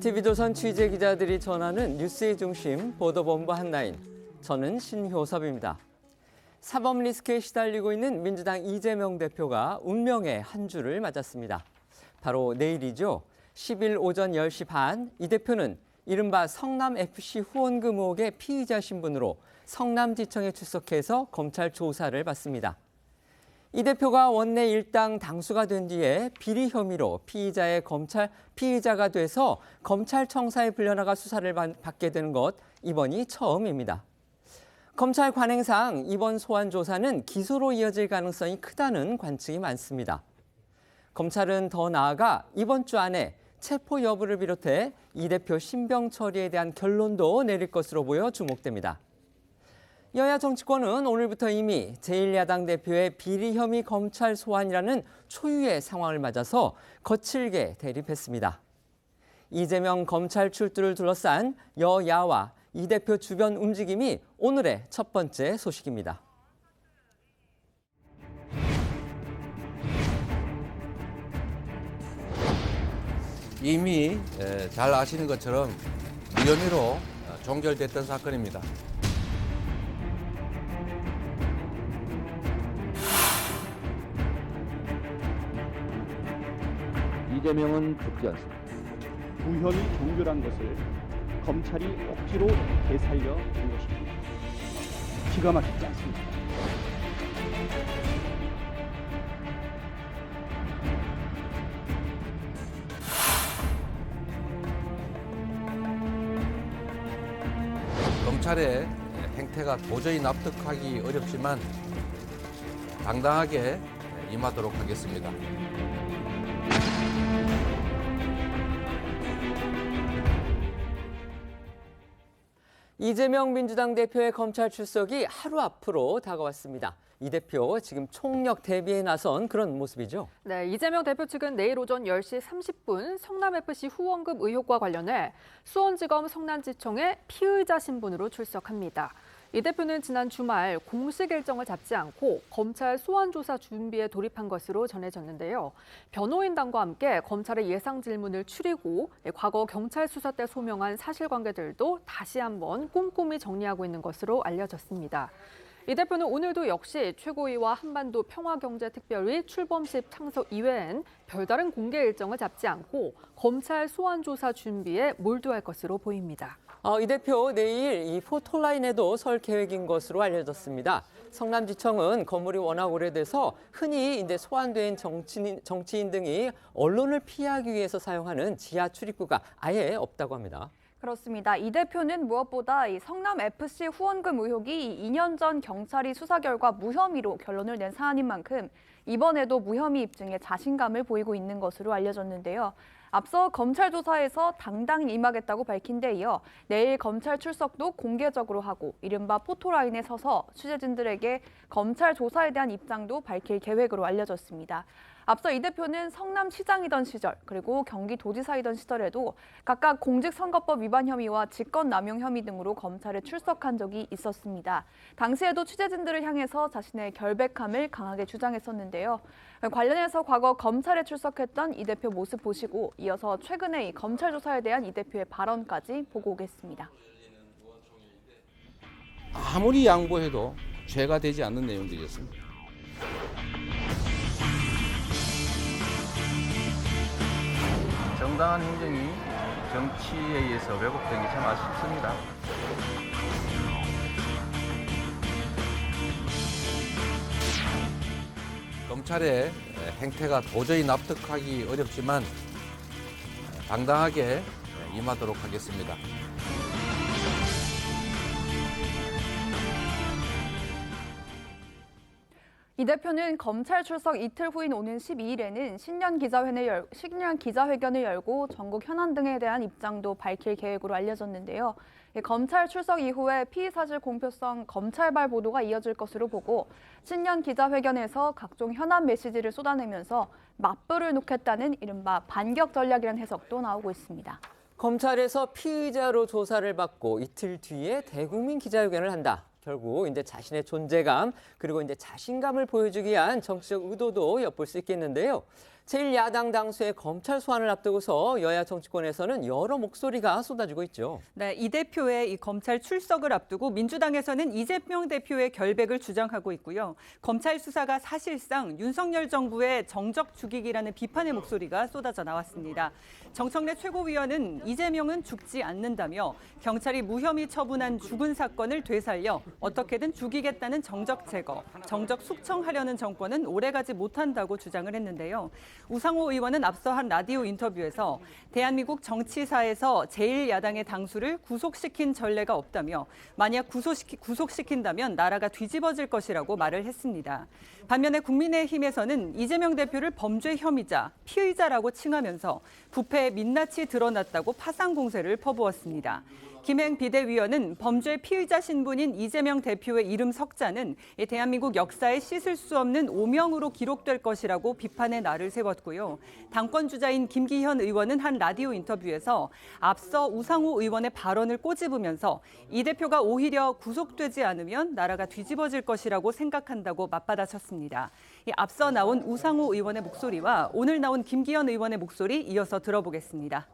TV조선 취재 기자들이 전하는 뉴스의 중심 보도본부 한라인. 저는 신효섭입니다. 사법 리스크에 시달리고 있는 민주당 이재명 대표가 운명의 한 주를 맞았습니다. 바로 내일이죠. 10일 오전 10시 반 이 대표는 이른바 성남FC 후원금 의혹의 피의자 신분으로 성남지청에 출석해서 검찰 조사를 받습니다. 이 대표가 원내 일당 당수가 된 뒤에 비리 혐의로 피의자가 돼서 검찰청사에 불려나가 수사를 받게 된 것 이번이 처음입니다. 검찰 관행상 이번 소환 조사는 기소로 이어질 가능성이 크다는 관측이 많습니다. 검찰은 더 나아가 이번 주 안에 체포 여부를 비롯해 이 대표 신병 처리에 대한 결론도 내릴 것으로 보여 주목됩니다. 여야 정치권은 오늘부터 이미 제1야당 대표의 비리 혐의 검찰 소환이라는 초유의 상황을 맞아서 거칠게 대립했습니다. 이재명 검찰 출두를 둘러싼 여야와 이 대표 주변 움직임이 오늘의 첫 번째 소식입니다. 이미 잘 아시는 것처럼 무혐의로 종결됐던 사건입니다. 이재명은 죽지 않습니다. 부혐의 종결한 것을 검찰이 억지로 되살려 준 것입니다. 기가 막히지 않습니다. 검찰의 행태가 도저히 납득하기 어렵지만 당당하게 임하도록 하겠습니다. 이재명 민주당 대표의 검찰 출석이 하루 앞으로 다가왔습니다. 이 대표 지금 총력 대비에 나선 그런 모습이죠. 네, 이재명 대표 측은 내일 오전 10시 30분 성남FC 후원금 의혹과 관련해 수원지검 성남지청에 피의자 신분으로 출석합니다. 이 대표는 지난 주말 공식 일정을 잡지 않고 검찰 소환 조사 준비에 돌입한 것으로 전해졌는데요. 변호인단과 함께 검찰의 예상 질문을 추리고 과거 경찰 수사 때 소명한 사실관계들도 다시 한번 꼼꼼히 정리하고 있는 것으로 알려졌습니다. 이 대표는 오늘도 역시 최고위와 한반도 평화경제특별위 출범식 참석 이외엔 별다른 공개 일정을 잡지 않고 검찰 소환 조사 준비에 몰두할 것으로 보입니다. 이 대표 내일 이 포토라인에도 설 계획인 것으로 알려졌습니다. 성남지청은 건물이 워낙 오래돼서 흔히 이제 소환된 정치인 등이 언론을 피하기 위해서 사용하는 지하 출입구가 아예 없다고 합니다. 그렇습니다. 이 대표는 무엇보다 이 성남FC 후원금 의혹이 2년 전 경찰이 수사 결과 무혐의로 결론을 낸 사안인 만큼 이번에도 무혐의 입증에 자신감을 보이고 있는 것으로 알려졌는데요. 앞서 검찰 조사에서 당당히 임하겠다고 밝힌 데 이어 내일 검찰 출석도 공개적으로 하고 이른바 포토라인에 서서 취재진들에게 검찰 조사에 대한 입장도 밝힐 계획으로 알려졌습니다. 앞서 이 대표는 성남시장이던 시절 그리고 경기도지사이던 시절에도 각각 공직선거법 위반 혐의와 직권남용 혐의 등으로 검찰에 출석한 적이 있었습니다. 당시에도 취재진들을 향해서 자신의 결백함을 강하게 주장했었는데요. 관련해서 과거 검찰에 출석했던 이 대표 모습 보시고 이어서 최근에 이 검찰 조사에 대한 이 대표의 발언까지 보고 오겠습니다. 아무리 양보해도 죄가 되지 않는 내용들이었습니다. 정당한 행정이 정치에 의해서 왜곡된 게 참 아쉽습니다. 검찰의 행태가 도저히 납득하기 어렵지만 당당하게 임하도록 하겠습니다. 이 대표는 검찰 출석 이틀 후인 오는 12일에는 신년 기자회견을 열고 전국 현안 등에 대한 입장도 밝힐 계획으로 알려졌는데요. 검찰 출석 이후에 피의사실 공표성 검찰발 보도가 이어질 것으로 보고 신년 기자회견에서 각종 현안 메시지를 쏟아내면서 맞불을 놓겠다는 이른바 반격 전략이라는 해석도 나오고 있습니다. 검찰에서 피의자로 조사를 받고 이틀 뒤에 대국민 기자회견을 한다. 결국 이제 자신의 존재감 그리고 이제 자신감을 보여주기 위한 정치적 의도도 엿볼 수 있겠는데요. 제1야당 당수의 검찰 소환을 앞두고서 여야 정치권에서는 여러 목소리가 쏟아지고 있죠. 네, 이 대표의 이 검찰 출석을 앞두고 민주당에서는 이재명 대표의 결백을 주장하고 있고요. 검찰 수사가 사실상 윤석열 정부의 정적 죽이기라는 비판의 목소리가 쏟아져 나왔습니다. 정청래 최고위원은 이재명은 죽지 않는다며 경찰이 무혐의 처분한 죽은 사건을 되살려 어떻게든 죽이겠다는 정적 제거, 정적 숙청하려는 정권은 오래가지 못한다고 주장을 했는데요. 우상호 의원은 앞서 한 라디오 인터뷰에서 대한민국 정치사에서 제1야당의 당수를 구속시킨 전례가 없다며 만약 구속시킨다면 나라가 뒤집어질 것이라고 말을 했습니다. 반면에 국민의힘에서는 이재명 대표를 범죄 혐의자, 피의자라고 칭하면서 부패에 민낯이 드러났다고 파상 공세를 퍼부었습니다. 김행 비대위원은 범죄 피의자 신분인 이재명 대표의 이름 석자는 대한민국 역사에 씻을 수 없는 오명으로 기록될 것이라고 비판의 날을 세웠고요. 당권 주자인 김기현 의원은 한 라디오 인터뷰에서 앞서 우상호 의원의 발언을 꼬집으면서 이 대표가 오히려 구속되지 않으면 나라가 뒤집어질 것이라고 생각한다고 맞받아쳤습니다. 앞서 나온 우상호 의원의 목소리와 오늘 나온 김기현 의원의 목소리 이어서 들어보겠습니다.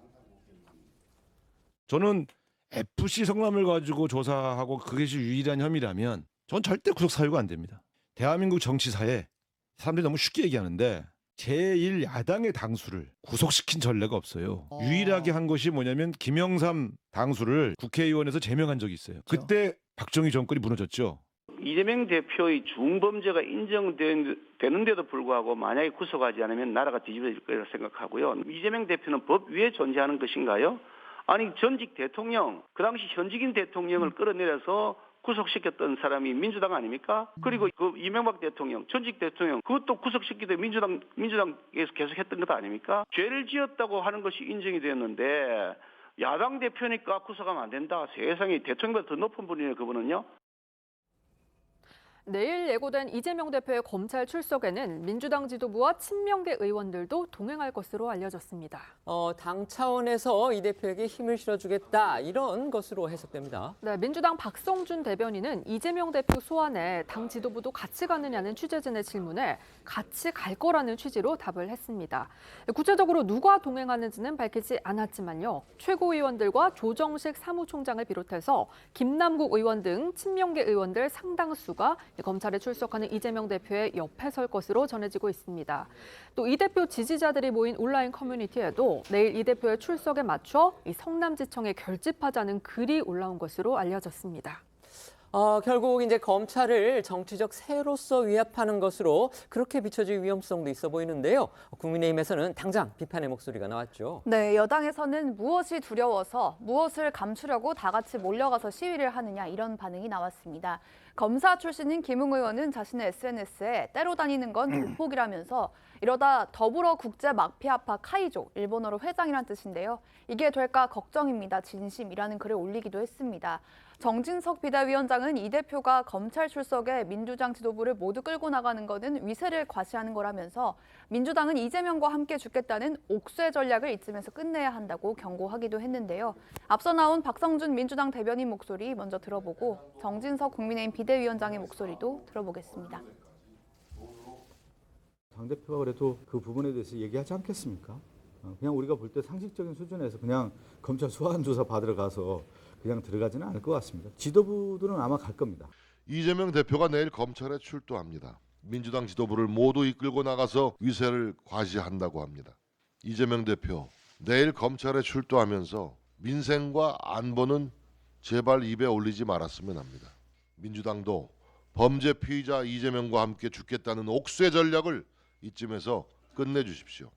저는 FC 성남을 가지고 조사하고 그것이 유일한 혐의라면 전 절대 구속 사유가 안 됩니다. 대한민국 정치사에 사람들이 너무 쉽게 얘기하는데 제1야당의 당수를 구속시킨 전례가 없어요. 유일하게 한 것이 뭐냐면 김영삼 당수를 국회의원에서 제명한 적이 있어요. 그때 박정희 정권이 무너졌죠. 이재명 대표의 중범죄가 인정되는데도 불구하고 만약에 구속하지 않으면 나라가 뒤집어질 거라고 생각하고요. 이재명 대표는 법 위에 존재하는 것인가요? 아니 전직 대통령, 그 당시 현직인 대통령을 끌어내려서 구속시켰던 사람이 민주당 아닙니까? 그리고 그 이명박 대통령, 전직 대통령 그것도 구속시키되 민주당에서 계속 했던 것 아닙니까? 죄를 지었다고 하는 것이 인정이 되었는데 야당 대표니까 구속하면 안 된다. 세상에 대통령보다 더 높은 분이네요, 그분은요. 내일 예고된 이재명 대표의 검찰 출석에는 민주당 지도부와 친명계 의원들도 동행할 것으로 알려졌습니다. 당 차원에서 이 대표에게 힘을 실어주겠다 이런 것으로 해석됩니다. 네, 민주당 박성준 대변인은 이재명 대표 소환에 당 지도부도 같이 가느냐는 취재진의 질문에 같이 갈 거라는 취지로 답을 했습니다. 구체적으로 누가 동행하는지는 밝히지 않았지만요. 최고위원들과 조정식 사무총장을 비롯해서 김남국 의원 등 친명계 의원들 상당수가 검찰에 출석하는 이재명 대표의 옆에 설 것으로 전해지고 있습니다. 또 이 대표 지지자들이 모인 온라인 커뮤니티에도 내일 이 대표의 출석에 맞춰 이 성남지청에 결집하자는 글이 올라온 것으로 알려졌습니다. 결국 이제 검찰을 정치적 새로서 위압하는 것으로 그렇게 비춰질 위험성도 있어 보이는데요. 국민의힘에서는 당장 비판의 목소리가 나왔죠. 네, 여당에서는 무엇이 두려워서 무엇을 감추려고 다 같이 몰려가서 시위를 하느냐 이런 반응이 나왔습니다. 검사 출신인 김웅 의원은 자신의 SNS에 때로 다니는 건 조폭이라면서 이러다 더불어 국제 마피아파 카이조, 일본어로 회장이란 뜻인데요. 이게 될까 걱정입니다. 진심이라는 글을 올리기도 했습니다. 정진석 비대위원장은 이 대표가 검찰 출석에 민주당 지도부를 모두 끌고 나가는 것은 위세를 과시하는 거라면서 민주당은 이재명과 함께 죽겠다는 옥쇄 전략을 이쯤에서 끝내야 한다고 경고하기도 했는데요. 앞서 나온 박성준 민주당 대변인 목소리 먼저 들어보고 정진석 국민의힘 비대위원장의 목소리도 들어보겠습니다. 당대표가 그래도 그 부분에 대해서 얘기하지 않겠습니까? 그냥 우리가 볼 때 상식적인 수준에서 그냥 검찰 소환 조사 받으러 가서 그냥 들어가지는 않을 것 같습니다. 지도부들은 아마 갈 겁니다. 이재명 대표가 내일 검찰에 출두합니다. 민주당 지도부를 모두 이끌고 나가서 위세를 과시한다고 합니다. 이재명 대표 내일 검찰에 출두하면서 민생과 안보는 제발 입에 올리지 말았으면 합니다. 민주당도 범죄 피의자 이재명과 함께 죽겠다는 옥쇄 전략을 이쯤에서 끝내주십시오.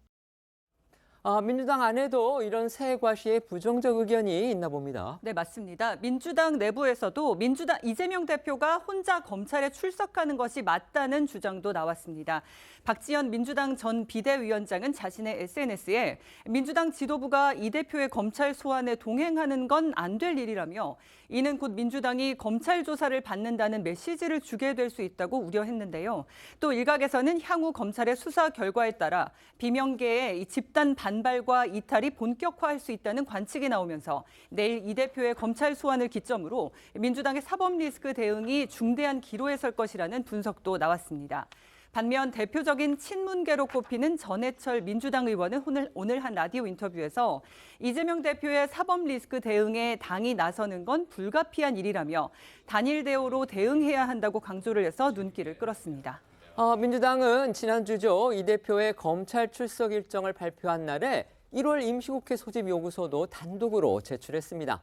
민주당 안에도 이런 새 과시에 부정적 의견이 있나 봅니다. 네, 맞습니다. 민주당 내부에서도 이재명 대표가 혼자 검찰에 출석하는 것이 맞다는 주장도 나왔습니다. 박지원 민주당 전 비대위원장은 자신의 SNS에 민주당 지도부가 이 대표의 검찰 소환에 동행하는 건 안 될 일이라며 이는 곧 민주당이 검찰 조사를 받는다는 메시지를 주게 될 수 있다고 우려했는데요. 또 일각에서는 향후 검찰의 수사 결과에 따라 비명계의 이 집단 반발과 이탈이 본격화할 수 있다는 관측이 나오면서 내일 이 대표의 검찰 소환을 기점으로 민주당의 사법 리스크 대응이 중대한 기로에 설 것이라는 분석도 나왔습니다. 반면 대표적인 친문계로 꼽히는 전해철 민주당 의원은 오늘 한 라디오 인터뷰에서 이재명 대표의 사법 리스크 대응에 당이 나서는 건 불가피한 일이라며 단일 대우로 대응해야 한다고 강조를 해서 눈길을 끌었습니다. 민주당은 지난주죠. 이 대표의 검찰 출석 일정을 발표한 날에 1월 임시국회 소집 요구서도 단독으로 제출했습니다.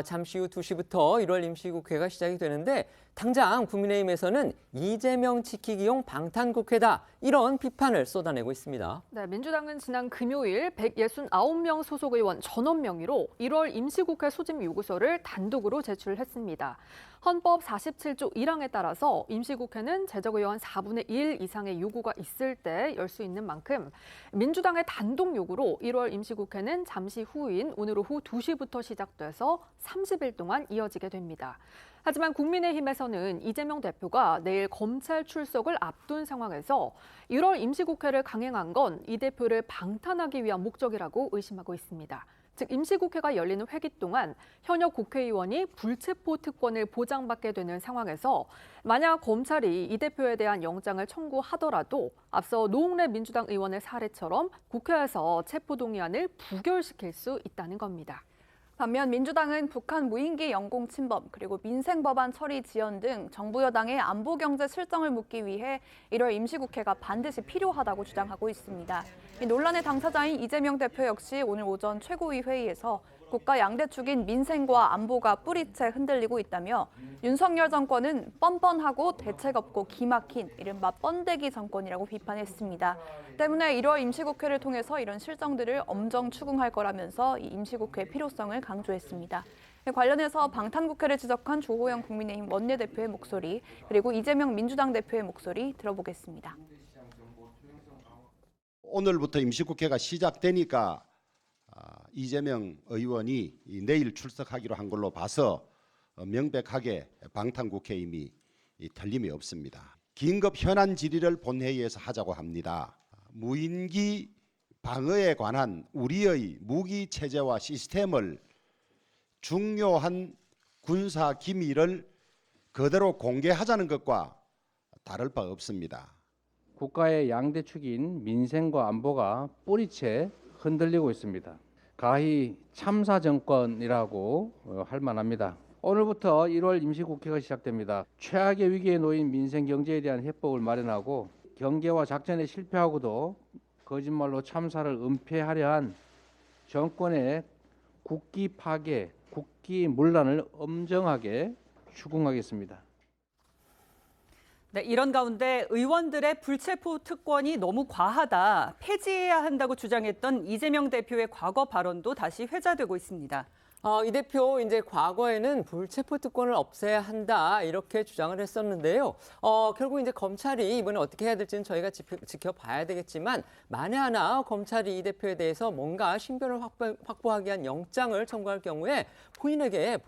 잠시 후 2시부터 1월 임시국회가 시작이 되는데 당장 국민의힘에서는 이재명 지키기용 방탄국회다 이런 비판을 쏟아내고 있습니다. 네, 민주당은 지난 금요일 169명 소속 의원 전원 명의로 1월 임시국회 소집 요구서를 단독으로 제출했습니다. 헌법 47조 1항에 따라서 임시국회는 재적의원 4분의 1 이상의 요구가 있을 때 열 수 있는 만큼 민주당의 단독 요구로 1월 임시국회는 잠시 후인 오늘 오후 2시부터 시작돼서 30일 동안 이어지게 됩니다. 하지만 국민의힘에서는 이재명 대표가 내일 검찰 출석을 앞둔 상황에서 1월 임시국회를 강행한 건 이 대표를 방탄하기 위한 목적이라고 의심하고 있습니다. 즉 임시국회가 열리는 회기 동안 현역 국회의원이 불체포 특권을 보장받게 되는 상황에서 만약 검찰이 이 대표에 대한 영장을 청구하더라도 앞서 노웅래 민주당 의원의 사례처럼 국회에서 체포동의안을 부결시킬 수 있다는 겁니다. 반면 민주당은 북한 무인기 영공 침범 그리고 민생 법안 처리 지연 등 정부 여당의 안보 경제 실정을 묻기 위해 1월 임시국회가 반드시 필요하다고 주장하고 있습니다. 이 논란의 당사자인 이재명 대표 역시 오늘 오전 최고위 회의에서 국가 양대축인 민생과 안보가 뿌리채 흔들리고 있다며 윤석열 정권은 뻔뻔하고 대책 없고 기막힌 이른바 뻔데기 정권이라고 비판했습니다. 때문에 1월 임시국회를 통해서 이런 실정들을 엄정 추궁할 거라면서 이 임시국회의 필요성을 강조했습니다. 관련해서 방탄국회를 지적한 주호영 국민의힘 원내대표의 목소리 그리고 이재명 민주당 대표의 목소리 들어보겠습니다. 오늘부터 임시국회가 시작되니까 이재명 의원이 내일 출석하기로 한 걸로 봐서 명백하게 방탄국회임이 틀림이 없습니다. 긴급 현안 질의를 본회의에서 하자고 합니다. 무인기 방어에 관한 우리의 무기 체제와 시스템을 중요한 군사 기밀을 그대로 공개하자는 것과 다를 바 없습니다. 국가의 양대축인 민생과 안보가 뿌리채 흔들리고 있습니다. 가히 참사 정권이라고 할 만합니다. 오늘부터 1월 임시국회가 시작됩니다. 최악의 위기에 놓인 민생 경제에 대한 해법을 마련하고 경계와 작전에 실패하고도 거짓말로 참사를 은폐하려 한 정권의 국기 파괴, 국기 문란을 엄정하게 추궁하겠습니다. 네, 이런 가운데 의원들의 불체포 특권이 너무 과하다, 폐지해야 한다고 주장했던 이재명 대표의 과거 발언도 다시 회자되고 있습니다. 이 대표 이제 과거에는 불체포 특권을 없애야 한다 이렇게 주장을 했었는데요. 결국 이제 검찰이 이번에 어떻게 해야 될지는 저희가 지켜봐야 되겠지만 만에 하나 검찰이 이 대표에 대해서 뭔가 신변을 확보하기 위한 영장을 청구할 경우에 본인에게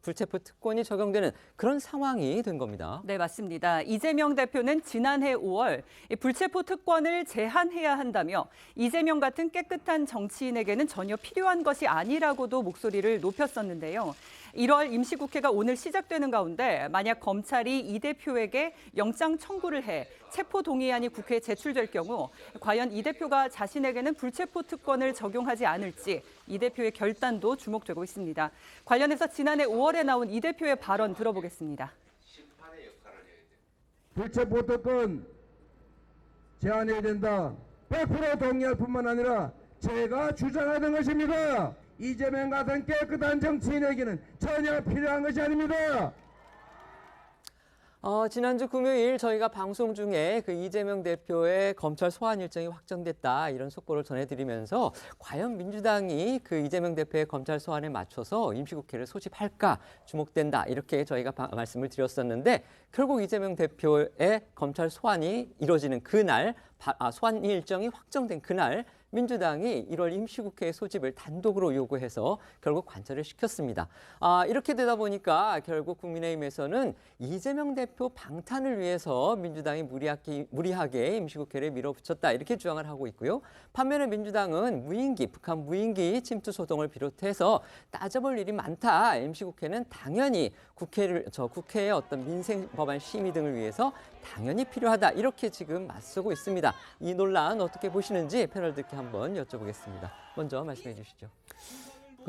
불체포 특권이 적용되는 그런 상황이 된 겁니다. 네, 맞습니다. 이재명 대표는 지난해 5월 불체포 특권을 제한해야 한다며 이재명 같은 깨끗한 정치인에게는 전혀 필요한 것이 아니라고도 목소리를 높였었는데요. 1월 임시국회가 오늘 시작되는 가운데 만약 검찰이 이 대표에게 영장 청구를 해 체포 동의안이 국회에 제출될 경우 과연 이 대표가 자신에게는 불체포 특권을 적용하지 않을지 이 대표의 결단도 주목되고 있습니다. 관련해서 지난해 5월에 나온 이 대표의 발언 들어보겠습니다. 불체포 특권 제한해야 된다. 100% 동의할 뿐만 아니라 제가 주장하는 것입니다. 이재명 같은 깨끗한 정치인에게는 전혀 필요한 것이 아닙니다. 지난주 금요일 저희가 방송 중에 그 이재명 대표의 검찰 소환 일정이 확정됐다 이런 속보를 전해드리면서 과연 민주당이 그 이재명 대표의 검찰 소환에 맞춰서 임시국회를 소집할까 주목된다 이렇게 저희가 말씀을 드렸었는데 결국 이재명 대표의 검찰 소환이 이루어지는 그날 소환 일정이 확정된 그날 민주당이 1월 임시국회 소집을 단독으로 요구해서 결국 관철을 시켰습니다. 이렇게 되다 보니까 결국 국민의힘에서는 이재명 대표 방탄을 위해서 민주당이 무리하게 임시국회를 밀어붙였다 이렇게 주장을 하고 있고요. 반면에 민주당은 북한 무인기 침투 소동을 비롯해서 따져볼 일이 많다. 임시국회는 당연히 국회의 어떤 민생 법안 심의 등을 위해서 당연히 필요하다. 이렇게 지금 맞서고 있습니다. 이 논란 어떻게 보시는지 패널들께 한번 여쭤보겠습니다. 먼저 말씀해 주시죠.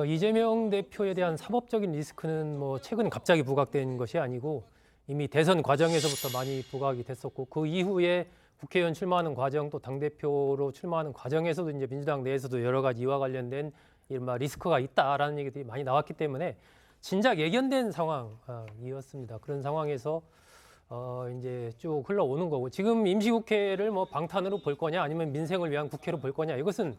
이재명 대표에 대한 사법적인 리스크는 최근 갑자기 부각된 것이 아니고 이미 대선 과정에서부터 많이 부각이 됐었고 그 이후에 국회의원 출마하는 과정 또 당대표로 출마하는 과정에서도 이제 민주당 내에서도 여러 가지 이와 관련된 이른바 리스크가 있다라는 얘기들이 많이 나왔기 때문에 진작 예견된 상황이었습니다. 그런 상황에서 이제 쭉 흘러오는 거고 지금 임시국회를 방탄으로 볼 거냐 아니면 민생을 위한 국회로 볼 거냐 이것은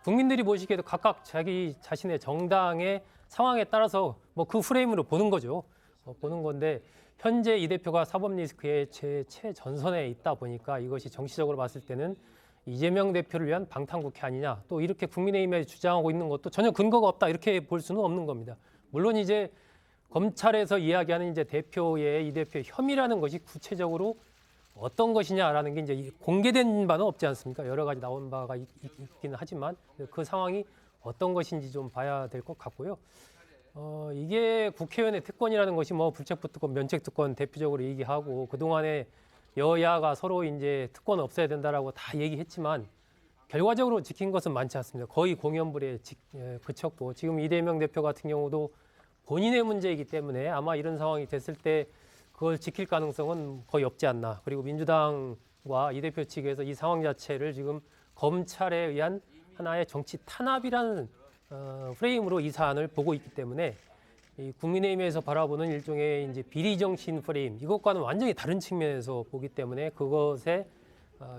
국민들이 보시기에도 각각 자기 자신의 정당의 상황에 따라서 그 프레임으로 보는 거죠. 보는 건데 현재 이 대표가 사법 리스크의 최전선에 있다 보니까 이것이 정치적으로 봤을 때는 이재명 대표를 위한 방탄국회 아니냐 또 이렇게 국민의힘에 주장하고 있는 것도 전혀 근거가 없다 이렇게 볼 수는 없는 겁니다. 물론 이제 검찰에서 이야기하는 이제 이 대표의 혐의라는 것이 구체적으로 어떤 것이냐라는 게 이제 공개된 바는 없지 않습니까? 여러 가지 나온 바가 있기는 하지만 그 상황이 어떤 것인지 좀 봐야 될 것 같고요. 이게 국회의원의 특권이라는 것이 불체포특권, 면책특권 대표적으로 얘기하고 그동안에 여야가 서로 이제 특권 없애야 된다라고 다 얘기했지만 결과적으로 지킨 것은 많지 않습니다. 거의 공연불에 그쳤고 지금 이재명 대표 같은 경우도 본인의 문제이기 때문에 아마 이런 상황이 됐을 때 그걸 지킬 가능성은 거의 없지 않나. 그리고 민주당과 이 대표 측에서 이 상황 자체를 지금 검찰에 의한 하나의 정치 탄압이라는 프레임으로 이 사안을 보고 있기 때문에 이 국민의힘에서 바라보는 일종의 이제 비리 정치인 프레임 이것과는 완전히 다른 측면에서 보기 때문에 그것에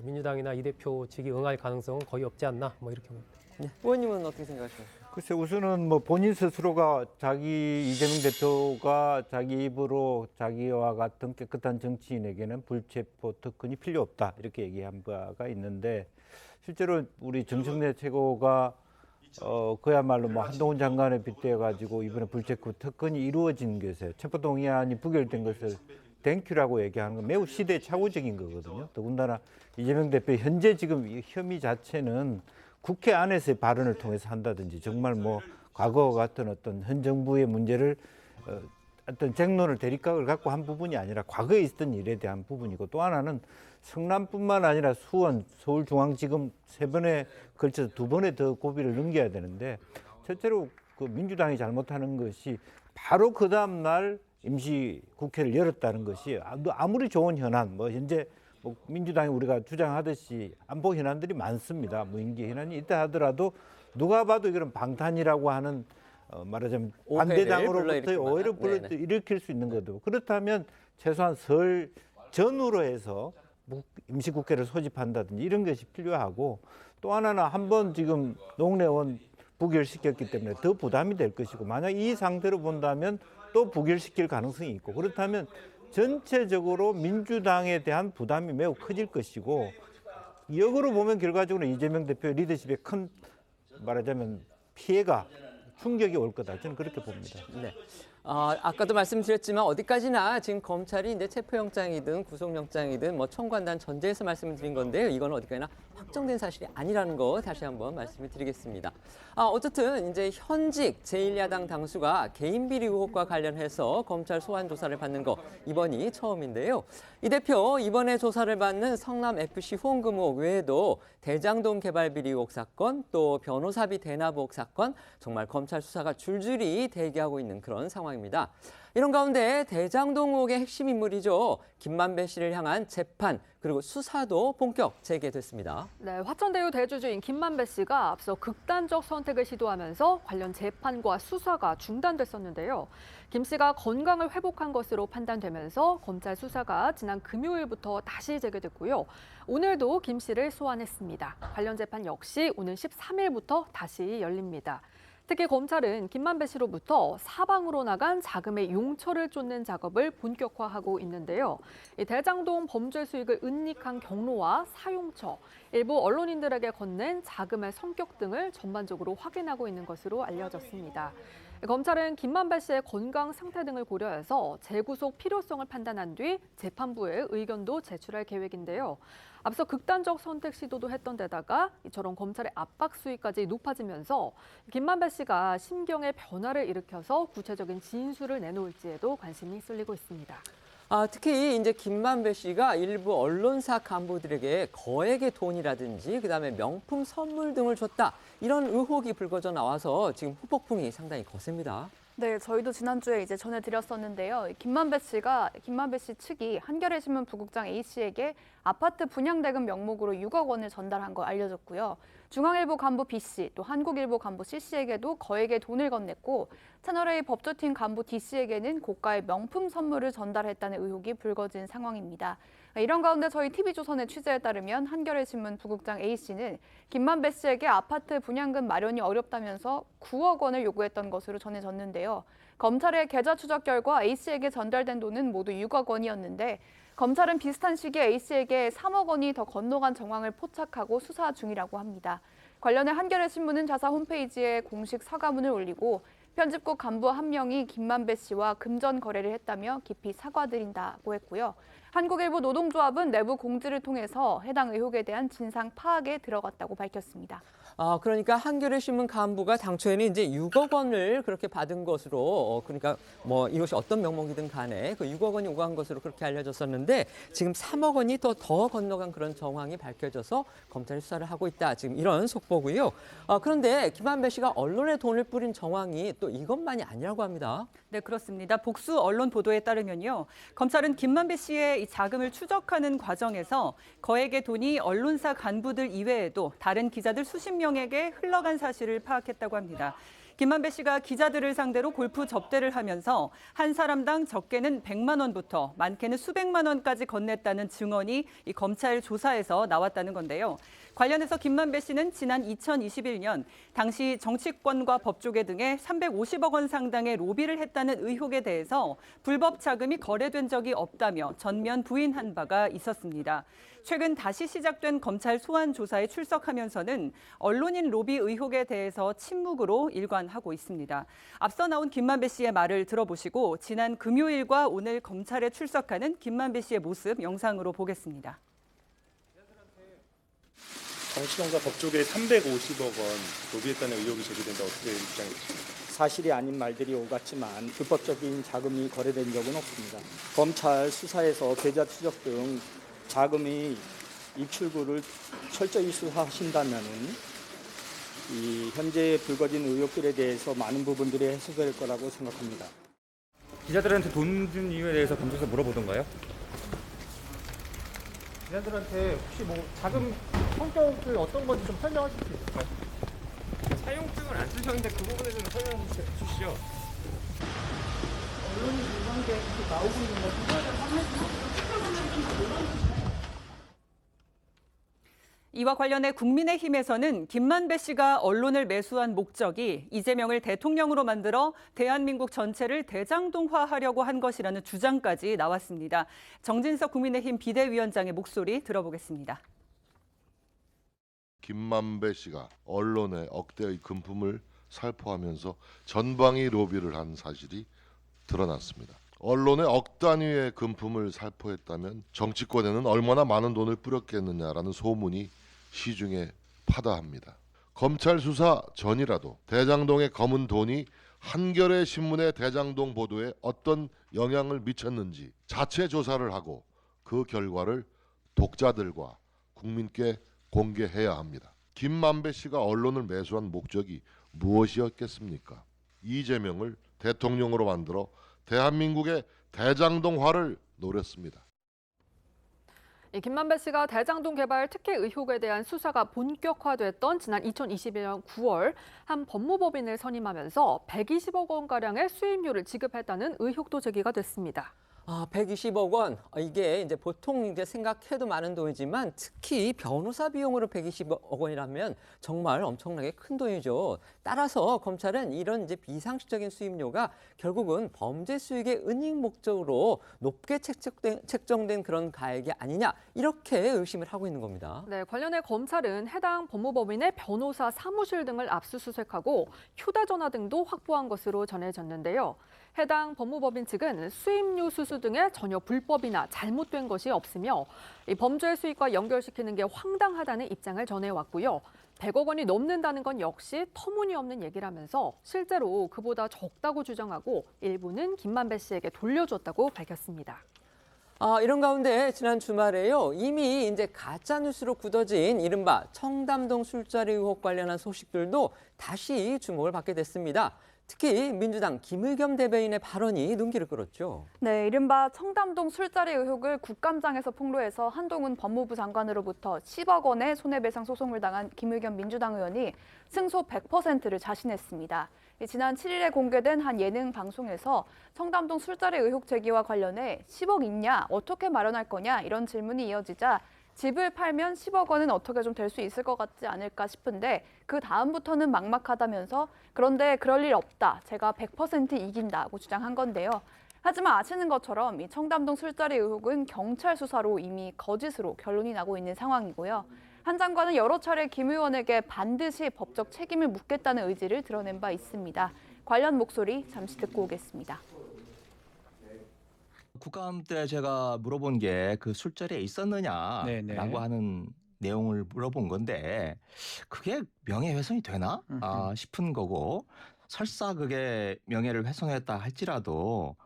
민주당이나 이 대표 측이 응할 가능성은 거의 없지 않나 이렇게 봅니다. 네. 의원님은 어떻게 생각하십니까? 글쎄 우선은 본인 스스로가 이재명 대표가 자기 입으로 자기와 같은 깨끗한 정치인에게는 불체포 특권이 필요 없다 이렇게 얘기한 바가 있는데 실제로 우리 정청래 최고가 그야말로 한동훈 장관에 빗대어 가지고 이번에 불체포 특권이 이루어진 것에 체포동의안이 부결된 것을 땡큐라고 얘기하는 건 매우 시대착오적인 거거든요. 더군다나 이재명 대표 현재 지금 이 혐의 자체는 국회 안에서의 발언을 통해서 한다든지 정말 과거와 같은 어떤 현 정부의 문제를 어떤 쟁론을 대립각을 갖고 한 부분이 아니라 과거에 있었던 일에 대한 부분이고 또 하나는 성남뿐만 아니라 수원, 서울중앙지검 3번에 걸쳐서 2번에 더 고비를 넘겨야 되는데 첫째로 그 민주당이 잘못하는 것이 바로 그 다음 날 임시국회를 열었다는 것이 아무리 좋은 현안 현재 민주당이 우리가 주장하듯이 안보 현안들이 많습니다. 무인기 현안이 있다 하더라도 누가 봐도 이건 방탄이라고 하는 말하자면 반대당으로부터 오해를 일으킬 수 있는 거죠. 그렇다면 최소한 설 전후로 해서 임시국회를 소집한다든지 이런 것이 필요하고 또 하나는 한번 지금 농내원 부결시켰기 때문에 더 부담이 될 것이고 만약 이 상태로 본다면 또 부결시킬 가능성이 있고 그렇다면 전체적으로 민주당에 대한 부담이 매우 커질 것이고 역으로 보면 결과적으로 이재명 대표의 리더십에 큰 말하자면 피해가 충격이 올 거다. 저는 그렇게 봅니다. 네. 아까도 말씀드렸지만 어디까지나 지금 검찰이 이제 체포영장이든 구속영장이든 청구한다는 전제에서 말씀을 드린 건데요. 이건 어디까지나 확정된 사실이 아니라는 거 다시 한번 말씀을 드리겠습니다. 어쨌든 이제 현직 제1야당 당수가 개인 비리 의혹과 관련해서 검찰 소환 조사를 받는 거 이번이 처음인데요. 이 대표 이번에 조사를 받는 성남FC 후원금 의혹 외에도 대장동 개발 비리 의혹 사건 또 변호사비 대납 의혹 사건 정말 검찰 수사가 줄줄이 대기하고 있는 그런 상황입니다. 이런 가운데 대장동 의혹의 핵심 인물이죠. 김만배 씨를 향한 재판 그리고 수사도 본격 재개됐습니다. 네, 화천대유 대주주인 김만배 씨가 앞서 극단적 선택을 시도하면서 관련 재판과 수사가 중단됐었는데요. 김 씨가 건강을 회복한 것으로 판단되면서 검찰 수사가 지난 금요일부터 다시 재개됐고요. 오늘도 김 씨를 소환했습니다. 관련 재판 역시 오늘 13일부터 다시 열립니다. 특히 검찰은 김만배 씨로부터 사방으로 나간 자금의 용처를 쫓는 작업을 본격화하고 있는데요. 이 대장동 범죄 수익을 은닉한 경로와 사용처, 일부 언론인들에게 건넨 자금의 성격 등을 전반적으로 확인하고 있는 것으로 알려졌습니다. 검찰은 김만배 씨의 건강 상태 등을 고려해서 재구속 필요성을 판단한 뒤 재판부에 의견도 제출할 계획인데요. 앞서 극단적 선택 시도도 했던 데다가 이처럼 검찰의 압박 수위까지 높아지면서 김만배 씨가 심경의 변화를 일으켜서 구체적인 진술을 내놓을지에도 관심이 쏠리고 있습니다. 특히 이제 김만배 씨가 일부 언론사 간부들에게 거액의 돈이라든지 그다음에 명품 선물 등을 줬다. 이런 의혹이 불거져 나와서 지금 후폭풍이 상당히 거셉니다. 네, 저희도 지난주에 이제 전해드렸었는데요. 김만배 씨 측이 한겨레 신문 부국장 A 씨에게 아파트 분양대금 명목으로 6억 원을 전달한 거 알려졌고요. 중앙일보 간부 B 씨, 또 한국일보 간부 C 씨에게도 거액의 돈을 건넸고 채널A 법조팀 간부 D 씨에게는 고가의 명품 선물을 전달했다는 의혹이 불거진 상황입니다. 이런 가운데 저희 TV조선의 취재에 따르면 한겨레 신문 부국장 A 씨는 김만배 씨에게 아파트 분양금 마련이 어렵다면서 9억 원을 요구했던 것으로 전해졌는데요. 검찰의 계좌 추적 결과 A 씨에게 전달된 돈은 모두 6억 원이었는데 검찰은 비슷한 시기에 A 씨에게 3억 원이 더 건너간 정황을 포착하고 수사 중이라고 합니다. 관련해 한겨레 신문은 자사 홈페이지에 공식 사과문을 올리고 편집국 간부 한 명이 김만배 씨와 금전 거래를 했다며 깊이 사과드린다고 했고요. 한국일보 노동조합은 내부 공지를 통해서 해당 의혹에 대한 진상 파악에 들어갔다고 밝혔습니다. 그러니까 한겨레 신문 간부가 당초에는 이제 6억 원을 그렇게 받은 것으로 그러니까 뭐 이것이 어떤 명목이든 간에 그 6억 원이 오간 것으로 그렇게 알려졌었는데 지금 3억 원이 더 건너간 그런 정황이 밝혀져서 검찰이 수사를 하고 있다. 지금 이런 속보고요. 그런데 김만배 씨가 언론에 돈을 뿌린 정황이 또 이것만이 아니라고 합니다. 네, 그렇습니다. 복수 언론 보도에 따르면요. 검찰은 김만배 씨의 이 자금을 추적하는 과정에서 거액의 돈이 언론사 간부들 이외에도 다른 기자들 수십 명에게 흘러간 사실을 파악했다고 합니다. 김만배 씨가 기자들을 상대로 골프 접대를 하면서 한 사람당 적게는 100만 원부터 많게는 수백만 원까지 건넸다는 증언이 이 검찰 조사에서 나왔다는 건데요. 관련해서 김만배 씨는 지난 2021년 당시 정치권과 법조계 등에 350억 원 상당의 로비를 했다는 의혹에 대해서 불법 자금이 거래된 적이 없다며 전면 부인한 바가 있었습니다. 최근 다시 시작된 검찰 소환 조사에 출석하면서는 언론인 로비 의혹에 대해서 침묵으로 일관하고 있습니다. 앞서 나온 김만배 씨의 말을 들어보시고 지난 금요일과 오늘 검찰에 출석하는 김만배 씨의 모습 영상으로 보겠습니다. 정치권과 법조계에 350억 원 로비했다는 의혹이 제기된다. 어떻게 입장이십니까? 사실이 아닌 말들이 오갔지만 불법적인 자금이 거래된 적은 없습니다. 검찰 수사에서 계좌 추적 등 자금의 입출구를 철저히 수사하신다면 이 현재 불거진 의혹들에 대해서 많은 부분들이 해소될 거라고 생각합니다. 기자들한테 돈 준 이유에 대해서 검찰에서 물어보던가요? 기자들한테 혹시 뭐 자금 성격을 어떤 건지 좀 설명하실 수 있을까요? 사용증을 안 쓰셨는데 그 부분에 좀 설명 주시죠. 언론이 이런 게 이렇게 나오고 있는 거 그거에 대해서 이와 관련해 국민의힘에서는 김만배 씨가 언론을 매수한 목적이 이재명을 대통령으로 만들어 대한민국 전체를 대장동화하려고 한 것이라는 주장까지 나왔습니다. 정진석 국민의힘 비대위원장의 목소리 들어보겠습니다. 김만배 씨가 언론에 억대의 금품을 살포하면서 전방위 로비를 한 사실이 드러났습니다. 언론에 억 단위의 금품을 살포했다면 정치권에는 얼마나 많은 돈을 뿌렸겠느냐라는 소문이 시중에 파다합니다. 검찰 수사 전이라도 대장동의 검은 돈이 한겨레 신문의 대장동 보도에 어떤 영향을 미쳤는지 자체 조사를 하고 그 결과를 독자들과 국민께 공개해야 합니다. 김만배 씨가 언론을 매수한 목적이 무엇이었겠습니까? 이재명을 대통령으로 만들어 대한민국의 대장동화를 노렸습니다. 김만배 씨가 대장동 개발 특혜 의혹에 대한 수사가 본격화됐던 지난 2021년 9월 한 법무법인을 선임하면서 120억 원가량의 수임료를 지급했다는 의혹도 제기가 됐습니다. 120억 원. 이게 이제 보통 이제 생각해도 많은 돈이지만 특히 변호사 비용으로 120억 원이라면 정말 엄청나게 큰 돈이죠. 따라서 검찰은 이런 이제 비상식적인 수임료가 결국은 범죄 수익의 은닉 목적으로 높게 책정된 그런 가액이 아니냐 이렇게 의심을 하고 있는 겁니다. 네, 관련해 검찰은 해당 법무법인의 변호사 사무실 등을 압수수색하고 휴대전화 등도 확보한 것으로 전해졌는데요. 해당 법무법인 측은 수임료 수수 등에 전혀 불법이나 잘못된 것이 없으며 이 범죄 수익과 연결시키는 게 황당하다는 입장을 전해왔고요. 100억 원이 넘는다는 건 역시 터무니없는 얘기라면서 실제로 그보다 적다고 주장하고 일부는 김만배 씨에게 돌려줬다고 밝혔습니다. 이런 가운데 지난 주말에요. 이미 이제 가짜뉴스로 굳어진 이른바 청담동 술자리 의혹 관련한 소식들도 다시 주목을 받게 됐습니다. 특히 민주당 김의겸 대변인의 발언이 눈길을 끌었죠. 네, 이른바 청담동 술자리 의혹을 국감장에서 폭로해서 한동훈 법무부 장관으로부터 10억 원의 손해배상 소송을 당한 김의겸 민주당 의원이 승소 100%를 자신했습니다. 지난 7일에 공개된 한 예능 방송에서 청담동 술자리 의혹 제기와 관련해 10억 있냐, 어떻게 마련할 거냐 이런 질문이 이어지자 집을 팔면 10억 원은 어떻게 좀 될 수 있을 것 같지 않을까 싶은데 그 다음부터는 막막하다면서 그런데 그럴 일 없다. 제가 100% 이긴다고 주장한 건데요. 하지만 아시는 것처럼 이 청담동 술자리 의혹은 경찰 수사로 이미 거짓으로 결론이 나고 있는 상황이고요. 한 장관은 여러 차례 김 의원에게 반드시 법적 책임을 묻겠다는 의지를 드러낸 바 있습니다. 관련 목소리 잠시 듣고 오겠습니다. 국감 때 제가 물어본 게 그 술자리에 있었느냐라고 하는 내용을 물어본 건데 그게 명예훼손이 되나 싶은 거고 설사 그게 명예를 훼손했다 할지라도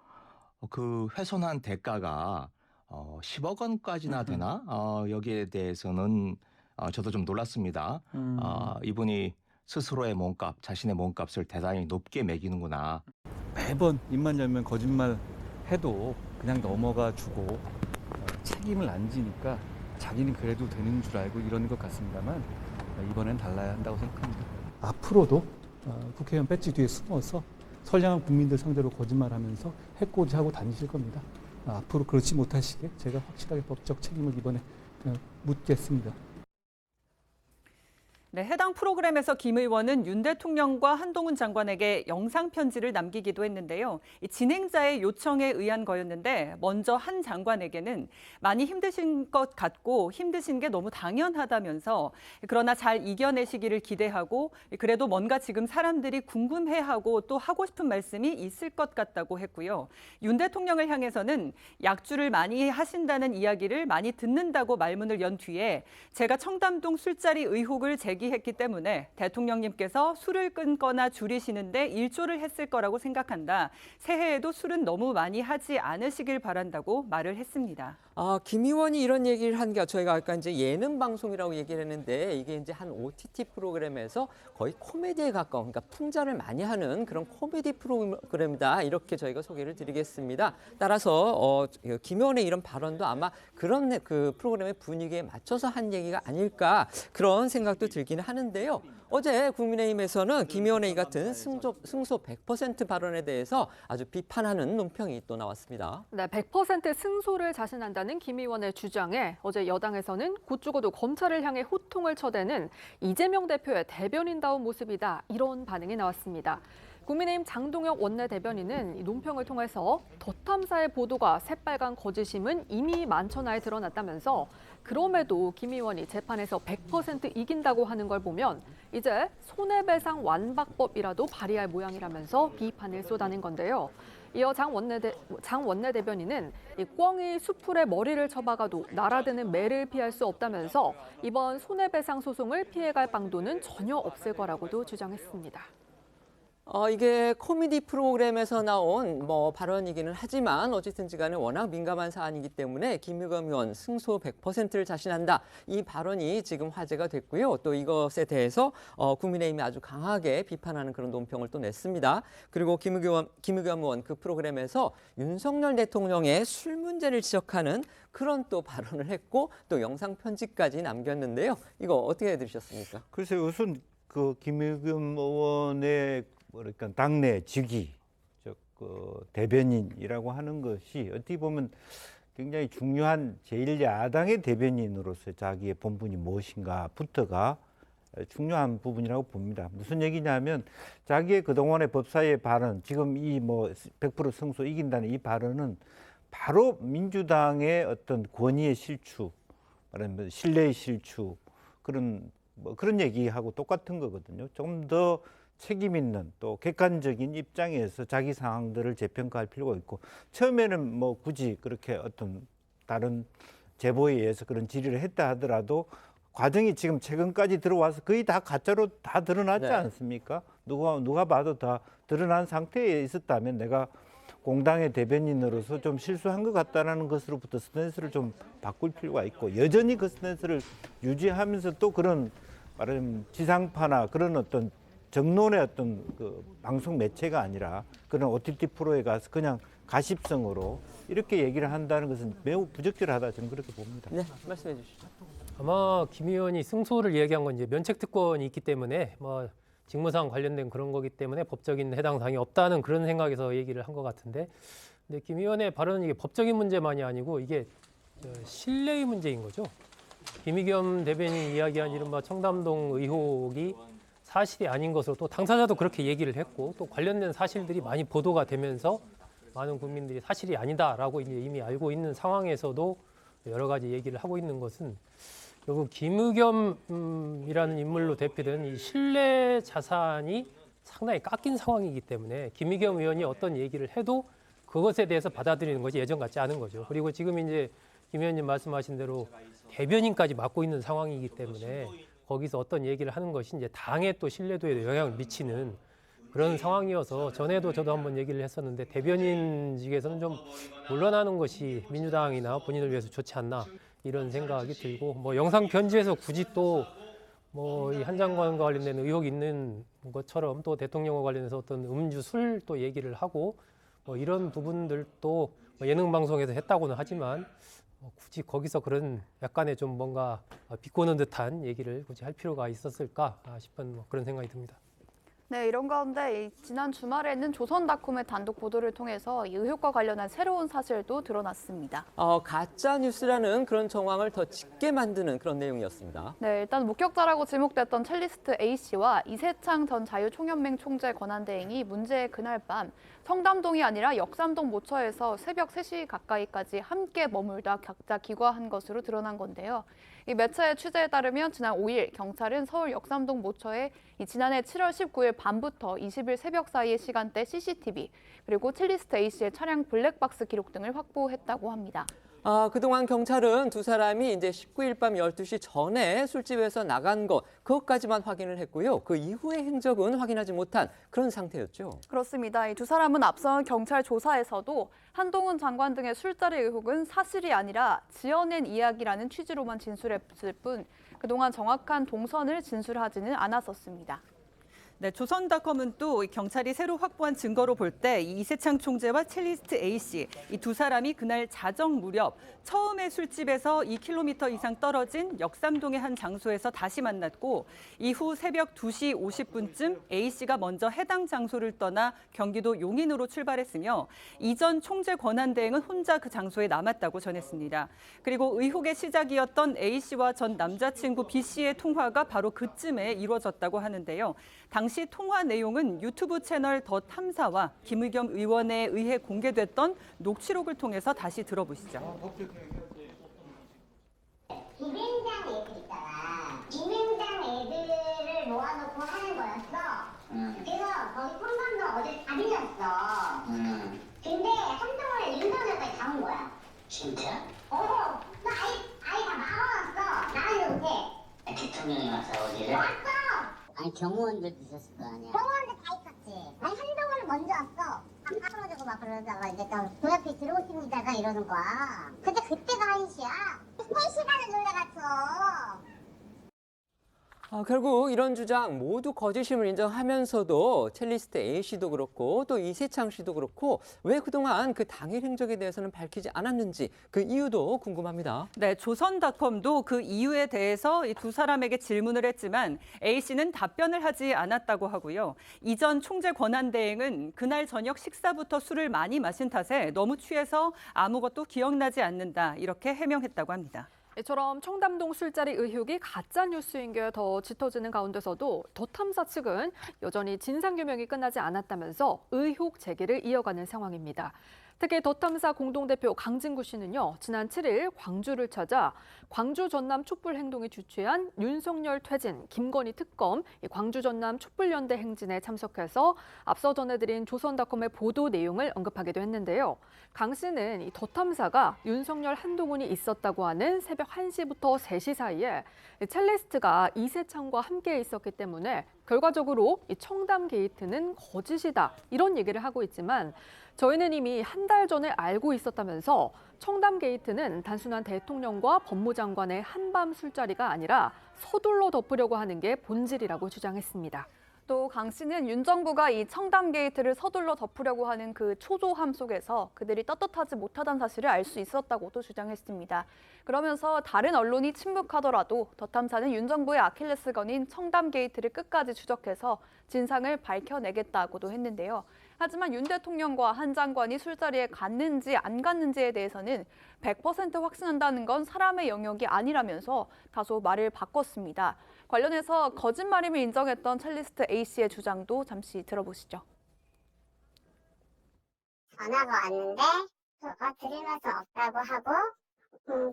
그 훼손한 대가가 10억 원까지나 되나 여기에 대해서는 저도 좀 놀랐습니다. 이분이 스스로의 몸값, 자신의 몸값을 대단히 높게 매기는구나. 매번 입만 열면 거짓말 해도 그냥 넘어가 주고 책임을 안 지니까 자기는 그래도 되는 줄 알고 이러는 것 같습니다만 이번엔 달라야 한다고 생각합니다. 앞으로도 국회의원 배지 뒤에 숨어서 선량한 국민들 상대로 거짓말하면서 해코지하고 다니실 겁니다. 앞으로 그렇지 못하시게 제가 확실하게 법적 책임을 이번에 묻겠습니다. 네, 해당 프로그램에서 김 의원은 윤 대통령과 한동훈 장관에게 영상 편지를 남기기도 했는데요. 이 진행자의 요청에 의한 거였는데 먼저 한 장관에게는 많이 힘드신 것 같고 힘드신 게 너무 당연하다면서 그러나 잘 이겨내시기를 기대하고 그래도 뭔가 지금 사람들이 궁금해하고 또 하고 싶은 말씀이 있을 것 같다고 했고요. 윤 대통령을 향해서는 약주를 많이 하신다는 이야기를 많이 듣는다고 말문을 연 뒤에 제가 청담동 술자리 의혹을 했기 때문에 대통령님께서 술을 끊거나 줄이시는데 일조를 했을 거라고 생각한다. 새해에도 술은 너무 많이 하지 않으시길 바란다고 말을 했습니다. 김 의원이 이런 얘기를 한 게 저희가 아까 이제 예능 방송이라고 얘기를 했는데 이게 이제 한 OTT 프로그램에서 거의 코미디에 가까운 그러니까 풍자를 많이 하는 그런 코미디 프로그램이다. 이렇게 저희가 소개를 드리겠습니다. 따라서 김 의원의 이런 발언도 아마 그런 그 프로그램의 분위기에 맞춰서 한 얘기가 아닐까 그런 생각도 들기는 하는데요. 어제 국민의힘에서는 김 의원의 이 같은 승소 100% 발언에 대해서 아주 비판하는 논평이 또 나왔습니다. 네, 100% 승소를 자신한다는 김 의원의 주장에 어제 여당에서는 곧 죽어도 검찰을 향해 호통을 쳐대는 이재명 대표의 대변인다운 모습이다. 이런 반응이 나왔습니다. 국민의힘 장동혁 원내대변인은 이 논평을 통해서 덧탐사의 보도가 새빨간 거짓임은 이미 만천하에 드러났다면서 그럼에도 김 의원이 재판에서 100% 이긴다고 하는 걸 보면 이제 손해배상 완박법이라도 발의할 모양이라면서 비판을 쏟아낸 건데요. 이어 장 원내대변인은 이 꿩이 수풀에 머리를 쳐박아도 날아드는 매를 피할 수 없다면서 이번 손해배상 소송을 피해갈 방도는 전혀 없을 거라고도 주장했습니다. 이게 코미디 프로그램에서 나온 발언이기는 하지만 어쨌든지 간에 워낙 민감한 사안이기 때문에 김의겸 의원 승소 100%를 자신한다. 이 발언이 지금 화제가 됐고요. 또 이것에 대해서 국민의힘이 아주 강하게 비판하는 그런 논평을 또 냈습니다. 그리고 김의겸 의원 그 프로그램에서 윤석열 대통령의 술 문제를 지적하는 그런 또 발언을 했고 또 영상 편지까지 남겼는데요. 이거 어떻게 들으셨습니까? 글쎄요, 우선 그 김의겸 의원의 그러니까 당내 직위, 즉 그 대변인이라고 하는 것이 어떻게 보면 굉장히 중요한 제1야당의 대변인으로서 자기의 본분이 무엇인가부터가 중요한 부분이라고 봅니다. 무슨 얘기냐면 자기의 그동안의 법사위의 발언, 지금 이 뭐 100% 승소 이긴다는 이 발언은 바로 민주당의 어떤 권위의 실추, 말하면 신뢰의 실추, 그런 얘기하고 똑같은 거거든요. 좀 더 책임 있는 또 객관적인 입장에서 자기 상황들을 재평가할 필요가 있고, 처음에는 뭐 굳이 그렇게 어떤 다른 제보에 의해서 그런 질의를 했다 하더라도 과정이 지금 최근까지 들어와서 거의 다 가짜로 다 드러났지 않습니까? 누가 봐도 다 드러난 상태에 있었다면 내가 공당의 대변인으로서 좀 실수한 것 같다라는 것으로부터 스탠스를 좀 바꿀 필요가 있고, 여전히 그 스탠스를 유지하면서 또 그런 말하자면 지상파나 그런 어떤 정론의 어떤 그 방송 매체가 아니라 그런 OTT 프로에 가서 그냥 가십성으로 이렇게 얘기를 한다는 것은 매우 부적절하다, 저는 그렇게 봅니다. 네, 말씀해 주시죠. 아마 김 의원이 승소를 얘기한 건 이제 면책 특권이 있기 때문에 뭐 직무상 관련된 그런 거기 때문에 법적인 해당 사항이 없다는 그런 생각에서 얘기를 한 것 같은데, 근데 김 의원의 발언은 이게 법적인 문제만이 아니고 이게 신뢰의 문제인 거죠. 김의겸 대변인이 이야기한 이른바 청담동 의혹이 사실이 아닌 것으로 또 당사자도 그렇게 얘기를 했고, 또 관련된 사실들이 많이 보도가 되면서 많은 국민들이 사실이 아니다라고 이제 이미 알고 있는 상황에서도 여러 가지 얘기를 하고 있는 것은 결국 김의겸이라는 인물로 대표된 이 신뢰 자산이 상당히 깎인 상황이기 때문에 김의겸 의원이 어떤 얘기를 해도 그것에 대해서 받아들이는 것이 예전 같지 않은 거죠. 그리고 지금 이제 김 의원님 말씀하신 대로 대변인까지 맡고 있는 상황이기 때문에 거기서 어떤 얘기를 하는 것이 이제 당의 또 신뢰도에 영향을 미치는 그런 상황이어서, 전에도 저도 한번 얘기를 했었는데 대변인직에서는 좀 물러나는 것이 민주당이나 본인을 위해서 좋지 않나 이런 생각이 들고, 뭐 영상 편지에서 굳이 또 뭐 이 한 장관과 관련된 의혹이 있는 것처럼 또 대통령과 관련해서 어떤 음주 술 또 얘기를 하고 뭐 이런 부분들도 뭐 예능 방송에서 했다고는 하지만 굳이 거기서 그런 약간의 좀 뭔가 비꼬는 듯한 얘기를 굳이 할 필요가 있었을까 싶은 뭐 그런 생각이 듭니다. 네, 이런 가운데 지난 주말에는 조선닷컴의 단독 보도를 통해서 이 의혹과 관련한 새로운 사실도 드러났습니다. 가짜 뉴스라는 그런 정황을 더 짙게 만드는 그런 내용이었습니다. 네, 일단 목격자라고 지목됐던 첼리스트 A씨와 이세창 전 자유총연맹 총재 권한대행이 문제의 그날 밤 청담동이 아니라 역삼동 모처에서 새벽 3시 가까이까지 함께 머물다 각자 귀가한 것으로 드러난 건데요. 이 매체의 취재에 따르면 지난 5일 경찰은 서울 역삼동 모처에 지난해 7월 19일 밤부터 20일 새벽 사이의 시간대 CCTV 그리고 첼리스트 A씨의 차량 블랙박스 기록 등을 확보했다고 합니다. 그동안 경찰은 두 사람이 이제 19일 밤 12시 전에 술집에서 나간 그것까지만 확인을 했고요. 그 이후의 행적은 확인하지 못한 그런 상태였죠. 그렇습니다. 이 두 사람은 앞선 경찰 조사에서도 한동훈 장관 등의 술자리 의혹은 사실이 아니라 지어낸 이야기라는 취지로만 진술했을 뿐 그동안 정확한 동선을 진술하지는 않았었습니다. 네, 조선닷컴은 또 경찰이 새로 확보한 증거로 볼 때 이세창 총재와 첼리스트 A씨 이 두 사람이 그날 자정 무렵 처음에 술집에서 2km 이상 떨어진 역삼동의 한 장소에서 다시 만났고 이후 새벽 2시 50분쯤 A씨가 먼저 해당 장소를 떠나 경기도 용인으로 출발했으며 이전 총재 권한대행은 혼자 그 장소에 남았다고 전했습니다. 그리고 의혹의 시작이었던 A씨와 전 남자친구 B씨의 통화가 바로 그쯤에 이루어졌다고 하는데요. 당시 통화 내용은 유튜브 채널 더 탐사와 김의겸 의원에 의해 공개됐던 녹취록을 통해서 다시 들어보시죠. 김앤장 애들 있잖아. 김앤장 애들을 모아놓고 하는 거였어. 그래서 거기 청담동 어제 다 빌렸어. 근데 한동훈을 윤석열까지 다 온 거야. 진짜? 나 아예 다 막아놨어. 나는 못해. 대통령이 왔어 어디를? 왔어. 아니 경호원들도 있었을 거 아니야. 경호원들 다 있었지. 아니 한동훈은 먼저 왔어. 막 풀어주고 막 그러다가 이제 그 앞에 들어오십니다가 이러는 거야. 근데 그때가 1시야. 3시간을 놀러갔어. 결국 이런 주장 모두 거짓임을 인정하면서도 첼리스트 A씨도 그렇고 또 이세창 씨도 그렇고 왜 그동안 그 당일 행적에 대해서는 밝히지 않았는지 그 이유도 궁금합니다. 네, 조선닷컴도 그 이유에 대해서 이 두 사람에게 질문을 했지만 A씨는 답변을 하지 않았다고 하고요. 이전 총재 권한대행은 그날 저녁 식사부터 술을 많이 마신 탓에 너무 취해서 아무것도 기억나지 않는다 이렇게 해명했다고 합니다. 이처럼 청담동 술자리 의혹이 가짜 뉴스인 게 더 짙어지는 가운데서도 더 탐사 측은 여전히 진상규명이 끝나지 않았다면서 의혹 제기를 이어가는 상황입니다. 특히 더 탐사 공동대표 강진구 씨는요, 지난 7일 광주를 찾아 광주 전남 촛불 행동이 주최한 윤석열 퇴진, 김건희 특검, 광주 전남 촛불연대 행진에 참석해서 앞서 전해드린 조선닷컴의 보도 내용을 언급하기도 했는데요. 강 씨는 이 더 탐사가 윤석열 한동훈이 있었다고 하는 새벽 1시부터 3시 사이에 첼리스트가 이세창과 함께 있었기 때문에 결과적으로 이 청담 게이트는 거짓이다 이런 얘기를 하고 있지만 저희는 이미 한 달 전에 알고 있었다면서 청담 게이트는 단순한 대통령과 법무장관의 한밤 술자리가 아니라 서둘러 덮으려고 하는 게 본질이라고 주장했습니다. 또 강 씨는 윤 정부가 이 청담 게이트를 서둘러 덮으려고 하는 그 초조함 속에서 그들이 떳떳하지 못하다는 사실을 알 수 있었다고도 주장했습니다. 그러면서 다른 언론이 침묵하더라도 더 탐사는 윤 정부의 아킬레스건인 청담 게이트를 끝까지 추적해서 진상을 밝혀내겠다고도 했는데요. 하지만 윤 대통령과 한 장관이 술자리에 갔는지 안 갔는지에 대해서는 100% 확신한다는 건 사람의 영역이 아니라면서 다소 말을 바꿨습니다. 관련해서 거짓말임을 인정했던 첼리스트 A씨의 주장도 잠시 들어보시죠. 전화가 왔는데 드릴 말씀 없다고 하고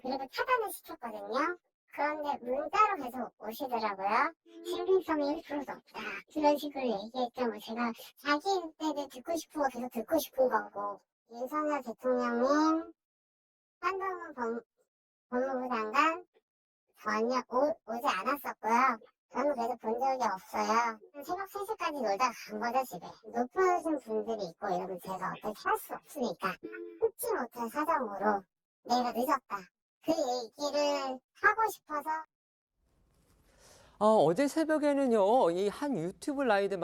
그리고 차단을 시켰거든요. 그런데 문자로 계속 오시더라고요. 신빙성이 1%도 없다. 그런 식으로 얘기했죠. 제가 자기네들 듣고 싶은 거 계속 듣고 싶은 거고. 윤석열 대통령님, 한동훈 법무부 장관 전혀 오지 않았었고요. 저는 그래서 본 적이 없어요. 새벽 3시까지 놀다가 간 거죠, 집에. 높으신 분들이 있고 이러면 제가 어떻게 할 수 없으니까 흡지 못한 사정으로 내가 늦었다. 그 얘기를 하고 싶어서. 어제 새벽에는요, 이 한 유튜브 라이브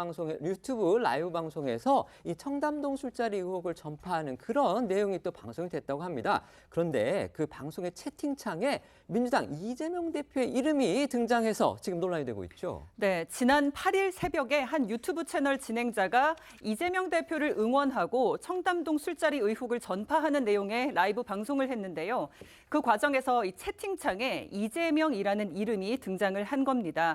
방송에서 이 청담동 술자리 의혹을 전파하는 그런 내용이 또 방송이 됐다고 합니다. 그런데 그 방송의 채팅창에 민주당 이재명 대표의 이름이 등장해서 지금 논란이 되고 있죠. 네, 지난 8일 새벽에 한 유튜브 채널 진행자가 이재명 대표를 응원하고 청담동 술자리 의혹을 전파하는 내용의 라이브 방송을 했는데요. 그 과정에서 이 채팅창에 이재명이라는 이름이 등장을 한 겁니다.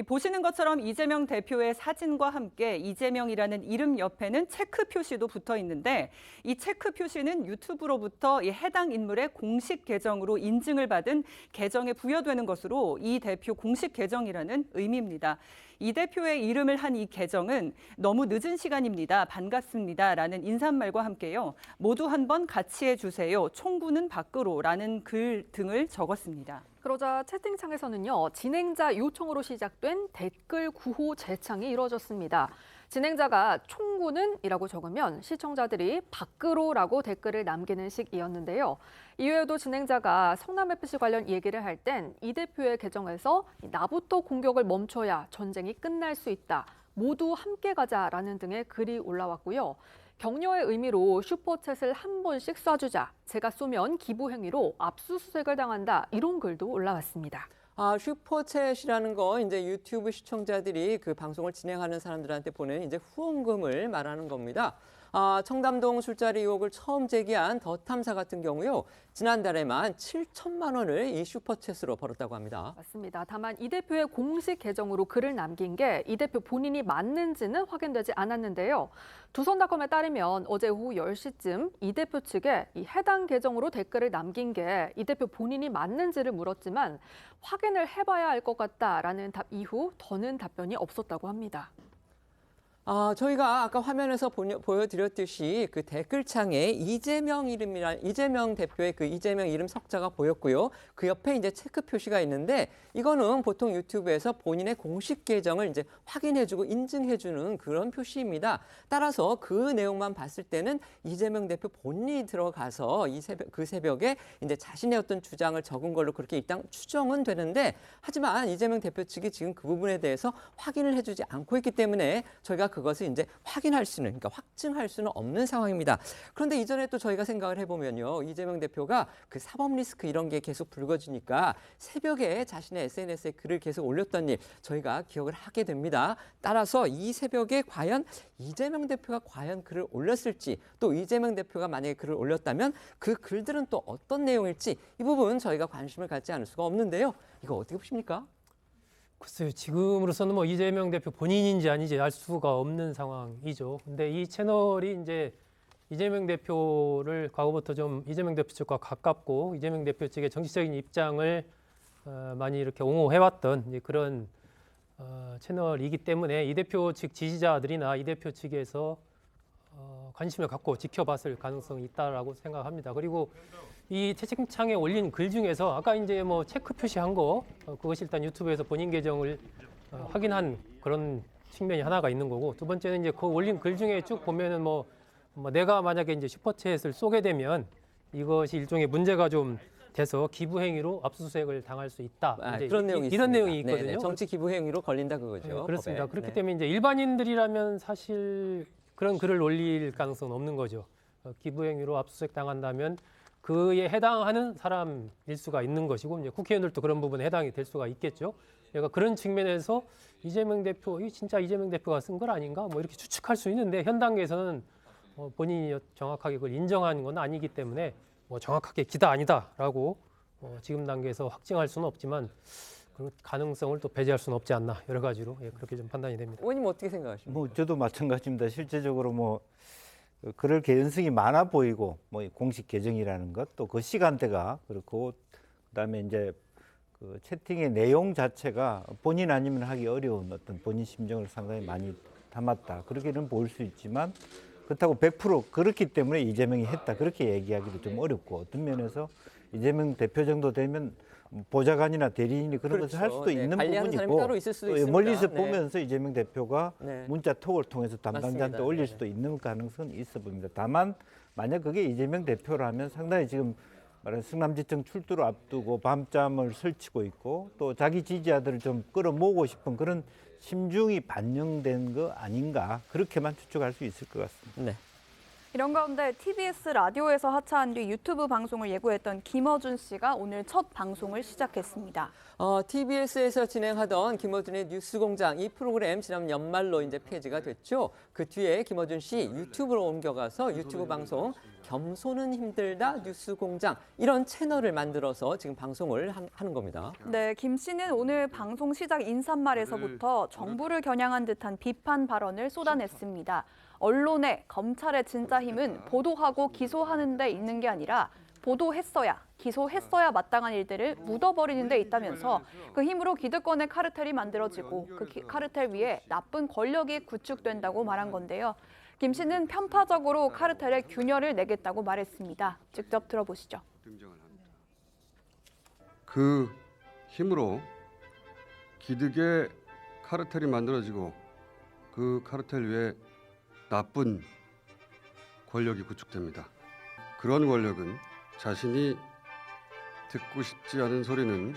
보시는 것처럼 이재명 대표의 사진과 함께 이재명이라는 이름 옆에는 체크 표시도 붙어 있는데 이 체크 표시는 유튜브로부터 이 해당 인물의 공식 계정으로 인증을 받은 계정에 부여되는 것으로 이 대표 공식 계정이라는 의미입니다. 이 대표의 이름을 한 이 계정은 너무 늦은 시간입니다. 반갑습니다. 라는 인사말과 함께요. 모두 한번 같이 해주세요. 총구는 밖으로 라는 글 등을 적었습니다. 그러자 채팅창에서는요, 진행자 요청으로 시작된 댓글 구호 재창이 이루어졌습니다. 진행자가 총구는이라고 적으면 시청자들이 밖으로라고 댓글을 남기는 식이었는데요. 이외에도 진행자가 성남FC 관련 얘기를 할 땐 이 대표의 계정에서 나부터 공격을 멈춰야 전쟁이 끝날 수 있다. 모두 함께 가자라는 등의 글이 올라왔고요. 격려의 의미로 슈퍼챗을 한 번씩 쏴주자. 제가 쏘면 기부 행위로 압수수색을 당한다. 이런 글도 올라왔습니다. 슈퍼챗이라는 거 이제 유튜브 시청자들이 그 방송을 진행하는 사람들한테 보낸 이제 후원금을 말하는 겁니다. 청담동 술자리 의혹을 처음 제기한 더 탐사 같은 경우요. 지난달에만 7천만 원을 이 슈퍼챗으로 벌었다고 합니다. 맞습니다. 다만 이 대표의 공식 계정으로 글을 남긴 게 이 대표 본인이 맞는지는 확인되지 않았는데요. 조선닷컴에 따르면 어제 오후 10시쯤 이 대표 측에 이 해당 계정으로 댓글을 남긴 게 이 대표 본인이 맞는지를 물었지만 확인을 해봐야 할 것 같다라는 답 이후 더는 답변이 없었다고 합니다. 저희가 아까 화면에서 보여드렸듯이 그 댓글창에 이재명 대표의 그 이재명 이름 석자가 보였고요. 그 옆에 이제 체크 표시가 있는데 이거는 보통 유튜브에서 본인의 공식 계정을 이제 확인해주고 인증해주는 그런 표시입니다. 따라서 그 내용만 봤을 때는 이재명 대표 본인이 들어가서 그 새벽에 이제 자신의 어떤 주장을 적은 걸로 그렇게 일단 추정은 되는데 하지만 이재명 대표 측이 지금 그 부분에 대해서 확인을 해주지 않고 있기 때문에 저희가 그것을 이제 그러니까 확증할 수는 없는 상황입니다. 그런데 이전에 또 저희가 생각을 해보면요. 이재명 대표가 그 사법 리스크 이런 게 계속 불거지니까 새벽에 자신의 SNS에 글을 계속 올렸던 일 저희가 기억을 하게 됩니다. 따라서 이 새벽에 과연 이재명 대표가 과연 글을 올렸을지 또 이재명 대표가 만약에 글을 올렸다면 그 글들은 또 어떤 내용일지 이 부분 저희가 관심을 갖지 않을 수가 없는데요. 이거 어떻게 보십니까? 글쎄요, 지금으로서는 뭐 이재명 대표 본인인지 아닌지 알 수가 없는 상황이죠. 근데 이 채널이 이제 이재명 대표를 과거부터 좀 이재명 대표 측과 가깝고 이재명 대표 측의 정치적인 입장을 많이 이렇게 옹호해왔던 이제 그런 채널이기 때문에 이 대표 측 지지자들이나 이 대표 측에서 관심을 갖고 지켜봤을 가능성이 있다라고 생각합니다. 그리고 이 채팅창에 올린 글 중에서 아까 이제 뭐 체크 표시한 거 그것이 일단 유튜브에서 본인 계정을 확인한 그런 측면이 하나가 있는 거고 두 번째는 이제 그 올린 글 중에 쭉 보면은 뭐 내가 만약에 이제 슈퍼챗을 쏘게 되면 이것이 일종의 문제가 좀 돼서 기부 행위로 압수수색을 당할 수 있다. 그런 내용이 이런 있습니다. 내용이 있거든요. 네네, 정치 기부 행위로 걸린다 그거죠. 네, 그렇습니다. 법에. 그렇기 네. 때문에 이제 일반인들이라면 사실 그런 글을 올릴 가능성은 없는 거죠. 기부 행위로 압수수색 당한다면 그에 해당하는 사람일 수가 있는 것이고 이제 국회의원들도 그런 부분에 해당이 될 수가 있겠죠. 그러니까 그런 측면에서 이재명 대표, 이 진짜 이재명 대표가 쓴 걸 아닌가? 뭐 이렇게 추측할 수 있는데 현 단계에서는 본인이 정확하게 그걸 인정한 건 아니기 때문에 뭐 정확하게 기다 아니다라고 지금 단계에서 확증할 수는 없지만 그 가능성을 또 배제할 수는 없지 않나 여러 가지로 그렇게 좀 판단이 됩니다. 의원님 어떻게 생각하십니까? 뭐 저도 마찬가지입니다. 실제적으로 뭐 그럴 개연성이 많아 보이고 뭐 공식 계정이라는 것 또 그 시간대가 그렇고 그다음에 이제 그 채팅의 내용 자체가 본인 아니면 하기 어려운 어떤 본인 심정을 상당히 많이 담았다 그렇게는 볼 수 있지만 그렇다고 100% 그렇기 때문에 이재명이 했다 그렇게 얘기하기도 좀 어렵고 어떤 면에서 이재명 대표 정도 되면 보좌관이나 대리인이 그런 것을 할 수도 있는 부분이고 따로 있을 수도 있습니다. 멀리서 네. 보면서 이재명 대표가 네. 문자 톡을 통해서 담당자한테 맞습니다. 올릴 네. 수도 있는 가능성은 있어 보입니다. 다만 만약 그게 이재명 대표라면 상당히 지금 말하는 성남지청 출두를 앞두고 밤잠을 설치고 있고 또 자기 지지자들을 좀 끌어모으고 싶은 그런 심중이 반영된 거 아닌가 그렇게만 추측할 수 있을 것 같습니다. 네. 이런 가운데 TBS 라디오에서 하차한 뒤 유튜브 방송을 예고했던 김어준 씨가 오늘 첫 방송을 시작했습니다. TBS에서 진행하던 김어준의 뉴스공장 이 프로그램 지난 연말로 이제 폐지가 됐죠. 그 뒤에 김어준 씨 유튜브로 옮겨가서 유튜브 방송 겸손은 힘들다 뉴스공장 이런 채널을 만들어서 지금 방송을 하는 겁니다. 네, 김 씨는 오늘 방송 시작 인사말에서부터 정부를 겨냥한 듯한 비판 발언을 쏟아냈습니다. 언론의 검찰의 진짜 힘은 보도하고 기소하는 데 있는 게 아니라 보도했어야, 기소했어야 마땅한 일들을 묻어버리는 데 있다면서 그 힘으로 기득권의 카르텔이 만들어지고 그 카르텔 위에 나쁜 권력이 구축된다고 말한 건데요. 김 씨는 편파적으로 카르텔에 균열을 내겠다고 말했습니다. 직접 들어보시죠. 그 힘으로 기득의 카르텔이 만들어지고 그 카르텔 위에 나쁜 권력이 구축됩니다. 그런 권력은 자신이 듣고 싶지 않은 소리는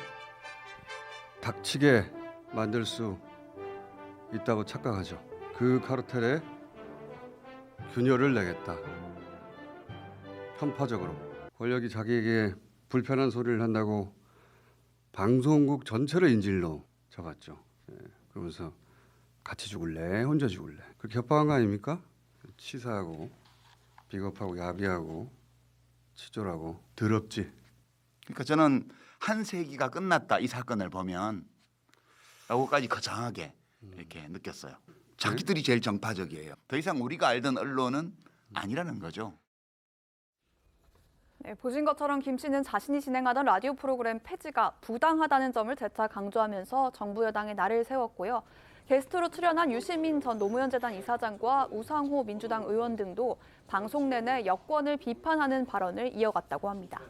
닥치게 만들 수 있다고 착각하죠. 그 카르텔에 균열을 내겠다. 편파적으로 권력이 자기에게 불편한 소리를 한다고 방송국 전체를 인질로 잡았죠. 그러면서 같이 죽을래, 혼자 죽을래. 그렇게 협박한 거 아닙니까? 치사하고 비겁하고 야비하고 치졸하고 더럽지. 그러니까 저는 한 세기가 끝났다 이 사건을 보면 라고까지 거창하게 이렇게 느꼈어요. 자기들이 제일 정파적이에요. 더 이상 우리가 알던 언론은 아니라는 거죠. 네, 보신 것처럼 김 씨는 자신이 진행하던 라디오 프로그램 폐지가 부당하다는 점을 재차 강조하면서 정부 여당의 날을 세웠고요. 게스트로 출연한 유시민 전 노무현재단 이사장과 우상호 민주당 의원 등도 방송 내내 여권을 비판하는 발언을 이어갔다고 합니다.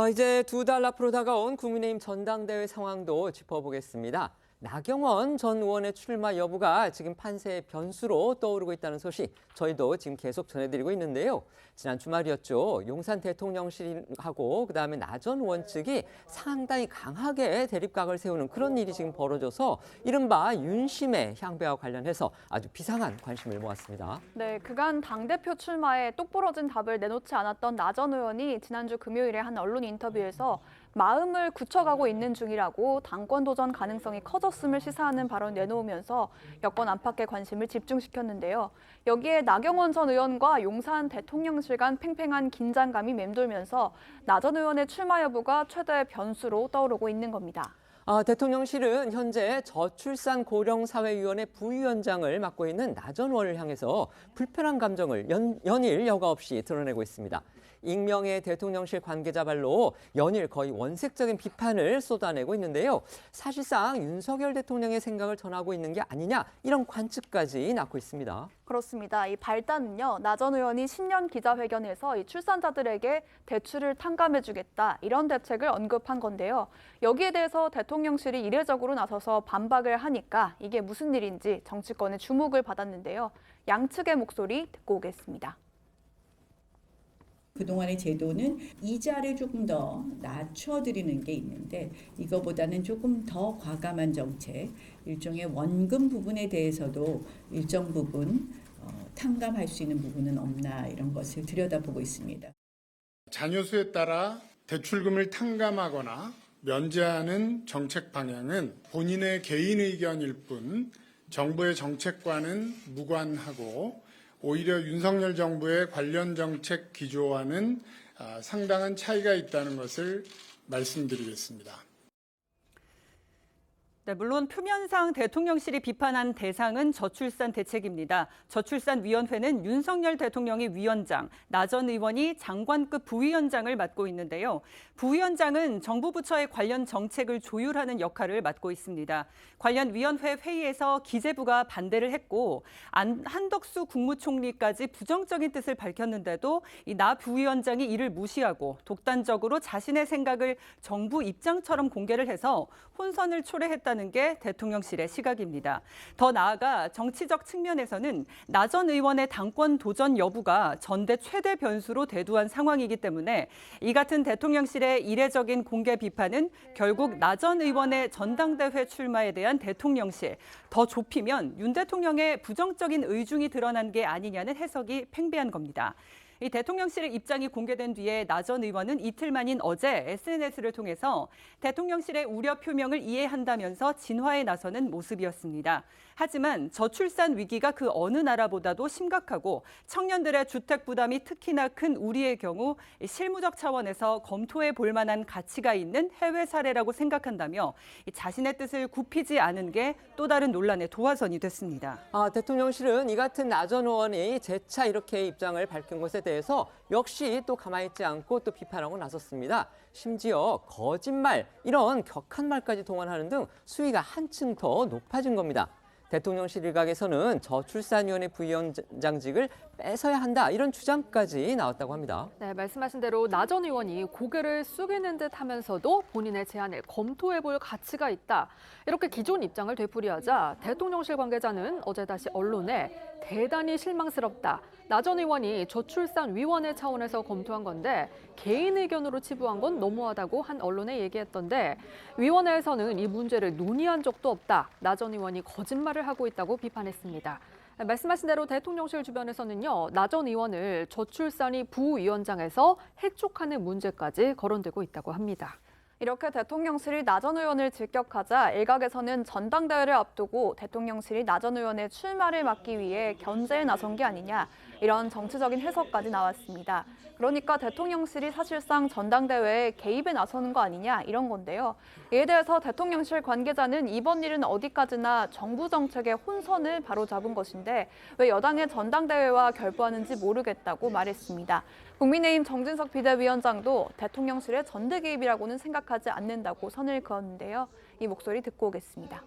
이제 2달 앞으로 다가온 국민의힘 전당대회 상황도 짚어보겠습니다. 나경원 전 의원의 출마 여부가 지금 판세의 변수로 떠오르고 있다는 소식 저희도 지금 계속 전해드리고 있는데요. 지난 주말이었죠. 용산 대통령실하고 그다음에 나 전 의원 측이 상당히 강하게 대립각을 세우는 그런 일이 지금 벌어져서 이른바 윤심의 향배와 관련해서 아주 비상한 관심을 모았습니다. 네, 그간 당대표 출마에 똑부러진 답을 내놓지 않았던 나 전 의원이 지난주 금요일에 한 언론 인터뷰에서 마음을 굳혀가고 있는 중이라고 당권 도전 가능성이 커졌음을 시사하는 발언을 내놓으면서 여권 안팎의 관심을 집중시켰는데요. 여기에 나경원 전 의원과 용산 대통령실 간 팽팽한 긴장감이 맴돌면서 나 전 의원의 출마 여부가 최대의 변수로 떠오르고 있는 겁니다. 대통령실은 현재 저출산고령사회위원회 부위원장을 맡고 있는 나 전 의원을 향해서 불편한 감정을 연일 여과 없이 드러내고 있습니다. 익명의 대통령실 관계자 발로 연일 거의 원색적인 비판을 쏟아내고 있는데요. 사실상 윤석열 대통령의 생각을 전하고 있는 게 아니냐 이런 관측까지 낳고 있습니다. 그렇습니다. 이 발단은요. 나 전 의원이 신년 기자회견에서 이 출산자들에게 대출을 탕감해주겠다 이런 대책을 언급한 건데요. 여기에 대해서 대통령실이 이례적으로 나서서 반박을 하니까 이게 무슨 일인지 정치권의 주목을 받았는데요. 양측의 목소리 듣고 오겠습니다. 그동안의 제도는 이자를 조금 더 낮춰드리는 게 있는데 이거보다는 조금 더 과감한 정책, 일종의 원금 부분에 대해서도 일정 부분 탕감할 수 있는 부분은 없나 이런 것을 들여다보고 있습니다. 자녀 수에 따라 대출금을 탕감하거나 면제하는 정책 방향은 본인의 개인 의견일 뿐 정부의 정책과는 무관하고 오히려 윤석열 정부의 관련 정책 기조와는 상당한 차이가 있다는 것을 말씀드리겠습니다. 네, 물론 표면상 대통령실이 비판한 대상은 저출산 대책입니다. 저출산위원회는 윤석열 대통령이 위원장, 나 전 의원이 장관급 부위원장을 맡고 있는데요. 부위원장은 정부 부처의 관련 정책을 조율하는 역할을 맡고 있습니다. 관련 위원회 회의에서 기재부가 반대를 했고 한덕수 국무총리까지 부정적인 뜻을 밝혔는데도 이 나 부위원장이 이를 무시하고 독단적으로 자신의 생각을 정부 입장처럼 공개를 해서 혼선을 초래했다는 게 대통령실의 시각입니다. 더 나아가 정치적 측면에서는 나 전 의원의 당권 도전 여부가 전대 최대 변수로 대두한 상황이기 때문에 이 같은 대통령실의 이례적인 공개 비판은 결국 나 전 의원의 전당대회 출마에 대한 대통령실, 더 좁히면 윤 대통령의 부정적인 의중이 드러난 게 아니냐는 해석이 팽배한 겁니다. 이 대통령실의 입장이 공개된 뒤에 나 전 의원은 이틀 만인 어제 SNS를 통해서 대통령실의 우려 표명을 이해한다면서 진화에 나서는 모습이었습니다. 하지만 저출산 위기가 그 어느 나라보다도 심각하고 청년들의 주택 부담이 특히나 큰 우리의 경우 실무적 차원에서 검토해 볼 만한 가치가 있는 해외 사례라고 생각한다며 자신의 뜻을 굽히지 않은 게 또 다른 논란의 도화선이 됐습니다. 대통령실은 이 같은 나 전 의원이 재차 이렇게 입장을 밝힌 것에 대해서 역시 또 가만히 있지 않고 또 비판하고 나섰습니다. 심지어 거짓말, 이런 격한 말까지 동원하는 등 수위가 한층 더 높아진 겁니다. 대통령실 일각에서는 저출산위원회 부위원장직을 뺏어야 한다, 이런 주장까지 나왔다고 합니다. 네, 말씀하신 대로 나 전 의원이 고개를 숙이는 듯 하면서도 본인의 제안을 검토해볼 가치가 있다, 이렇게 기존 입장을 되풀이하자 대통령실 관계자는 어제 다시 언론에 대단히 실망스럽다, 나 전 의원이 저출산위원회 차원에서 검토한 건데 개인 의견으로 치부한 건 너무하다고 한 언론에 얘기했던데, 위원회에서는 이 문제를 논의한 적도 없다, 나 전 의원이 거짓말을 하고 있다고 비판했습니다. 말씀하신 대로 대통령실 주변에서는요, 나 전 의원을 저출산위 부위원장에서 해촉하는 문제까지 거론되고 있다고 합니다. 이렇게 대통령실이 나 전 의원을 직격하자 일각에서는 전당대회를 앞두고 대통령실이 나 전 의원의 출마를 막기 위해 견제에 나선 게 아니냐, 이런 정치적인 해석까지 나왔습니다. 그러니까 대통령실이 사실상 전당대회에 개입에 나서는 거 아니냐, 이런 건데요. 이에 대해서 대통령실 관계자는 이번 일은 어디까지나 정부 정책의 혼선을 바로잡은 것인데 왜 여당의 전당대회와 결부하는지 모르겠다고 말했습니다. 국민의힘 정진석 비대위원장도 대통령실의 전대 개입이라고는 생각하지 않는다고 선을 그었는데요. 이 목소리 듣고 오겠습니다.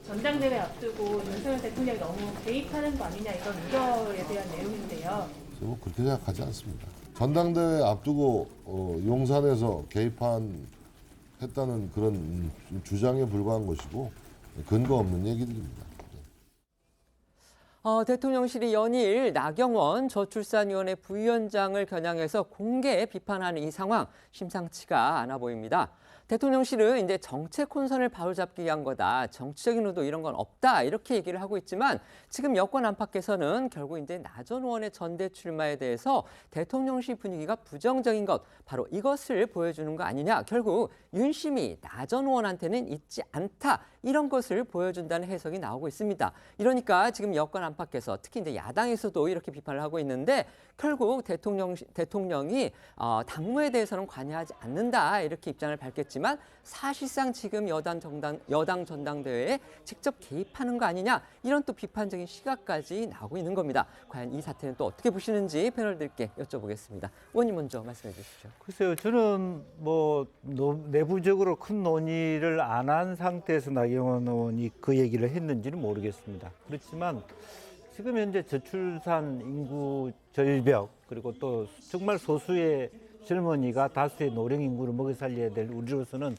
전당대회 앞두고 윤석열 대통령이 너무 개입하는 거 아니냐 이런 우려에 대한 내용인데요. 뭐 그렇게 생각하지 않습니다. 전당대회 앞두고 용산에서 개입했다는 그런 주장에 불과한 것이고 근거 없는 얘기들입니다. 대통령실이 연일 나경원 저출산위원회 부위원장을 겨냥해서 공개 비판하는 이 상황 심상치가 않아 보입니다. 대통령실은 이제 정책 혼선을 바로잡기 위한 거다. 정치적인 의도 이런 건 없다. 이렇게 얘기를 하고 있지만 지금 여권 안팎에서는 결국 이제 나 전 의원의 전대 출마에 대해서 대통령실 분위기가 부정적인 것 바로 이것을 보여주는 거 아니냐. 결국 윤심이 나 전 의원한테는 있지 않다. 이런 것을 보여준다는 해석이 나오고 있습니다. 이러니까 지금 여권 안팎에서 특히 이제 야당에서도 이렇게 비판을 하고 있는데 결국 대통령이 당무에 대해서는 관여하지 않는다 이렇게 입장을 밝혔지만 사실상 지금 여당 전당대회에 직접 개입하는 거 아니냐 이런 또 비판적인 시각까지 나오고 있는 겁니다. 과연 이 사태는 또 어떻게 보시는지 패널들께 여쭤보겠습니다. 의원님 먼저 말씀해 주시죠. 글쎄요, 저는 뭐 내부적으로 큰 논의를 안 한 상태에서 나경원 의원이 그 얘기를 했는지는 모르겠습니다. 그렇지만 지금 현재 저출산 인구 절벽 그리고 또 정말 소수의 젊은이가 다수의 노령 인구를 먹여 살려야 될 우리로서는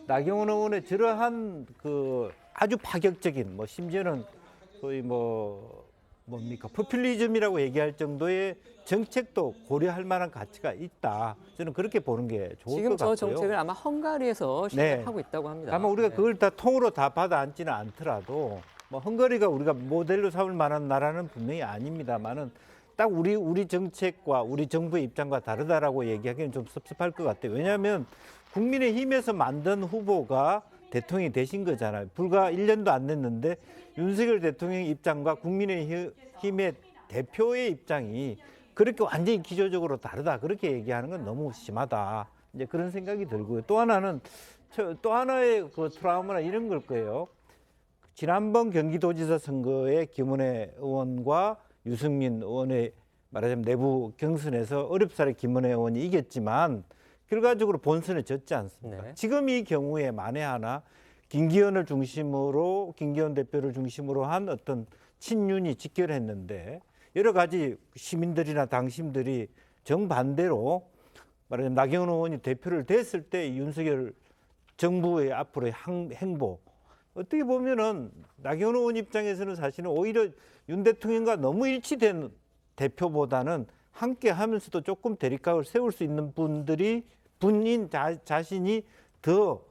나경원 의원의 저러한 그 아주 파격적인 뭐 심지어는 소위 뭡니까 포퓰리즘이라고 얘기할 정도의 정책도 고려할 만한 가치가 있다. 저는 그렇게 보는 게 좋을 것 같고요. 지금 저 정책을 아마 헝가리에서 시작하고 있다고 합니다. 아마 우리가 그걸 다 통으로 다 받아 앉지는 않더라도 뭐 헝가리가 우리가 모델로 삼을 만한 나라는 분명히 아닙니다만은 딱 우리 정책과 우리 정부의 입장과 다르다라고 얘기하기는 좀 섭섭할 것 같아요. 왜냐하면 국민의힘에서 만든 후보가 대통령이 되신 거잖아요. 불과 1년도 안 됐는데 윤석열 대통령의 입장과 국민의힘의 대표의 입장이 그렇게 완전히 기조적으로 다르다. 그렇게 얘기하는 건 너무 심하다. 이제 그런 생각이 들고요. 또 하나의 그 트라우마나 이런 걸 거예요. 지난번 경기도지사 선거에 김은혜 의원과 유승민 의원의 말하자면 내부 경선에서 어렵사리 김은혜 의원이 이겼지만 결과적으로 본선에 졌지 않습니까? 네. 지금 이 경우에 만에 하나 김기현 대표를 중심으로 한 어떤 친윤이 직결했는데 여러 가지 시민들이나 당심들이 정반대로 말하자면 나경원 의원이 대표를 됐을 때 윤석열 정부의 앞으로의 행보 어떻게 보면은 나경원 의원 입장에서는 사실은 오히려 윤 대통령과 너무 일치된 대표보다는 함께 하면서도 조금 대립각을 세울 수 있는 분인 자신이 더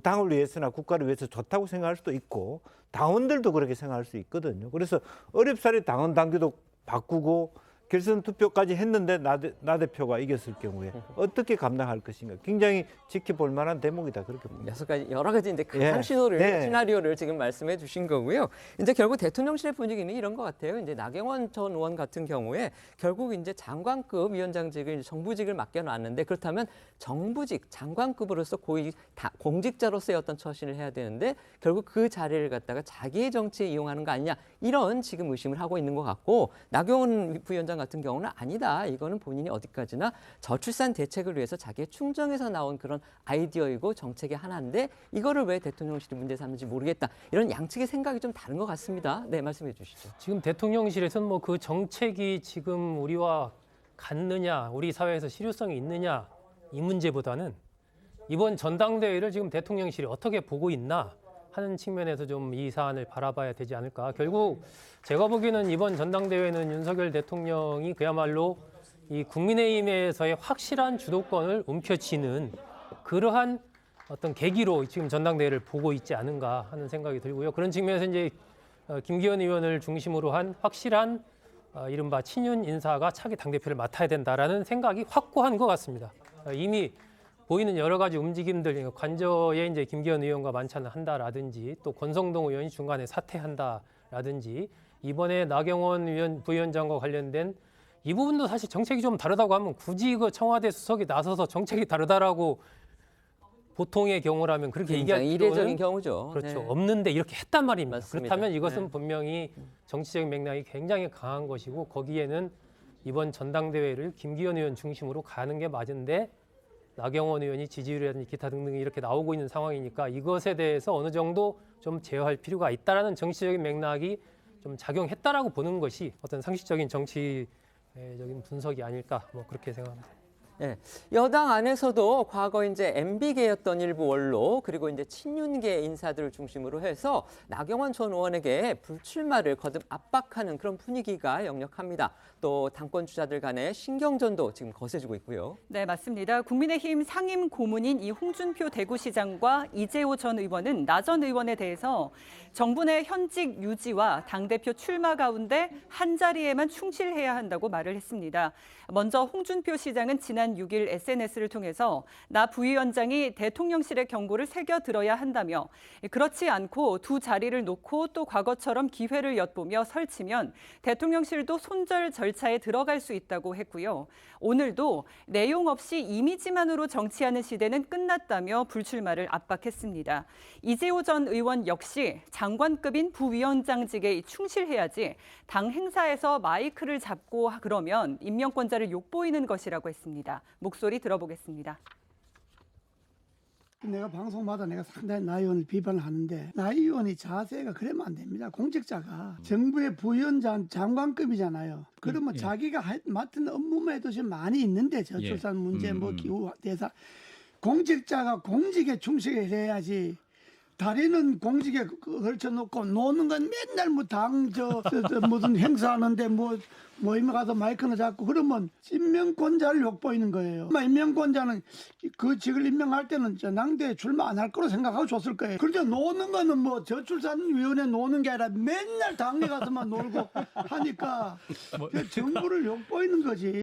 당을 위해서나 국가를 위해서 좋다고 생각할 수도 있고 당원들도 그렇게 생각할 수 있거든요. 그래서 어렵사리 당원 당규도 바꾸고 결선 투표까지 했는데 나 대표가 이겼을 경우에 어떻게 감당할 것인가 굉장히 지켜볼 만한 대목이다 그렇게 봅니다. 여러 가지 이제 가상 시나리오를 지금 말씀해 주신 거고요. 이제 결국 대통령실의 분위기는 이런 것 같아요. 이제 나경원 전 의원 같은 경우에 결국 이제 장관급 위원장직을 정부직을 맡겨놨는데 그렇다면 정부직 장관급으로서 고위 공직자로서의 어떤 처신을 해야 되는데 결국 그 자리를 갖다가 자기의 정치에 이용하는 거 아니냐 이런 지금 의심을 하고 있는 것 같고 나경원 부위원장 같은 경우는 아니다. 이거는 본인이 어디까지나 저출산 대책을 위해서 자기의 충정에서 나온 그런 아이디어이고 정책의 하나인데 이거를 왜 대통령실이 문제 삼는지 모르겠다. 이런 양측의 생각이 좀 다른 것 같습니다. 네, 말씀해 주시죠. 지금 대통령실에서는 뭐 그 정책이 지금 우리와 같느냐, 우리 사회에서 실효성이 있느냐 이 문제보다는 이번 전당대회를 지금 대통령실이 어떻게 보고 있나 하는 측면에서 좀 이 사안을 바라봐야 되지 않을까. 결국 제가 보기에는 이번 전당대회는 윤석열 대통령이 그야말로 이 국민의힘에서의 확실한 주도권을 움켜쥐는 그러한 어떤 계기로 지금 전당대회를 보고 있지 않은가 하는 생각이 들고요. 그런 측면에서 이제 김기현 의원을 중심으로 한 확실한 이른바 친윤 인사가 차기 당대표를 맡아야 된다라는 생각이 확고한 것 같습니다. 이미 보이는 여러 가지 움직임들, 관저에 이제 김기현 의원과 만찬을 한다라든지 또 권성동 의원이 중간에 사퇴한다라든지 이번에 나경원 부위원장과 관련된 이 부분도 사실 정책이 좀 다르다고 하면 굳이 그 청와대 수석이 나서서 정책이 다르다라고 보통의 경우라면 그렇게 얘기할 필요는 이례적인 경우죠. 그렇죠. 네. 없는데 이렇게 했단 말입니다. 맞습니다. 그렇다면 이것은 네. 분명히 정치적인 맥락이 굉장히 강한 것이고 거기에는 이번 전당대회를 김기현 의원 중심으로 가는 게 맞은데 나경원 의원이 지지율이라든지 기타 등등이 이렇게 나오고 있는 상황이니까 이것에 대해서 어느 정도 좀 제어할 필요가 있다라는 정치적인 맥락이 좀 작용했다라고 보는 것이 어떤 상식적인 정치적인 분석이 아닐까 뭐 그렇게 생각합니다. 네, 여당 안에서도 과거 이제 MB계였던 일부 원로 그리고 이제 친윤계 인사들을 중심으로 해서 나경원 전 의원에게 불출마를 거듭 압박하는 그런 분위기가 역력합니다. 또 당권 주자들 간의 신경전도 지금 거세지고 있고요. 네, 맞습니다. 국민의힘 상임 고문인 이 홍준표 대구시장과 이재호 전 의원은 나 전 의원에 대해서 정부 내 현직 유지와 당대표 출마 가운데 한 자리에만 충실해야 한다고 말을 했습니다. 먼저 홍준표 시장은 지난 6일 SNS를 통해서 나 부위원장이 대통령실의 경고를 새겨 들어야 한다며 그렇지 않고 두 자리를 놓고 또 과거처럼 기회를 엿보며 설치면 대통령실도 손절 절차에 들어갈 수 있다고 했고요. 오늘도 내용 없이 이미지만으로 정치하는 시대는 끝났다며 불출마를 압박했습니다. 이재호 전 의원 역시 장관급인 부위원장직에 충실해야지 당 행사에서 마이크를 잡고 그러면 임명권자를 욕보이는 것이라고 했습니다. 목소리 들어보겠습니다. 내가 방송마다 내가 상당히 나 의원을 비판을 하는데 나 의원이 자세가 그러면 안 됩니다. 공직자가 정부의 부위원장 장관급이잖아요. 그러면 자기가 맡은 업무만 해도 지금 많이 있는데 저출산 문제 뭐 기후 대사 공직자가 공직에 충실해야지. 다리는 공직에 걸쳐놓고 노는 건 맨날 뭐 당 무슨 행사하는데 뭐 모임에 가서 마이크나 잡고 그러면 임명권자를 욕보이는 거예요. 임명권자는 그 직을 임명할 때는 전당대회 출마 안 할 거로 생각하고 줬을 거예요. 그런데 노는 거는 뭐 저출산위원회 노는 게 아니라 맨날 당내 가서만 놀고 하니까 정부를 욕보이는 거지.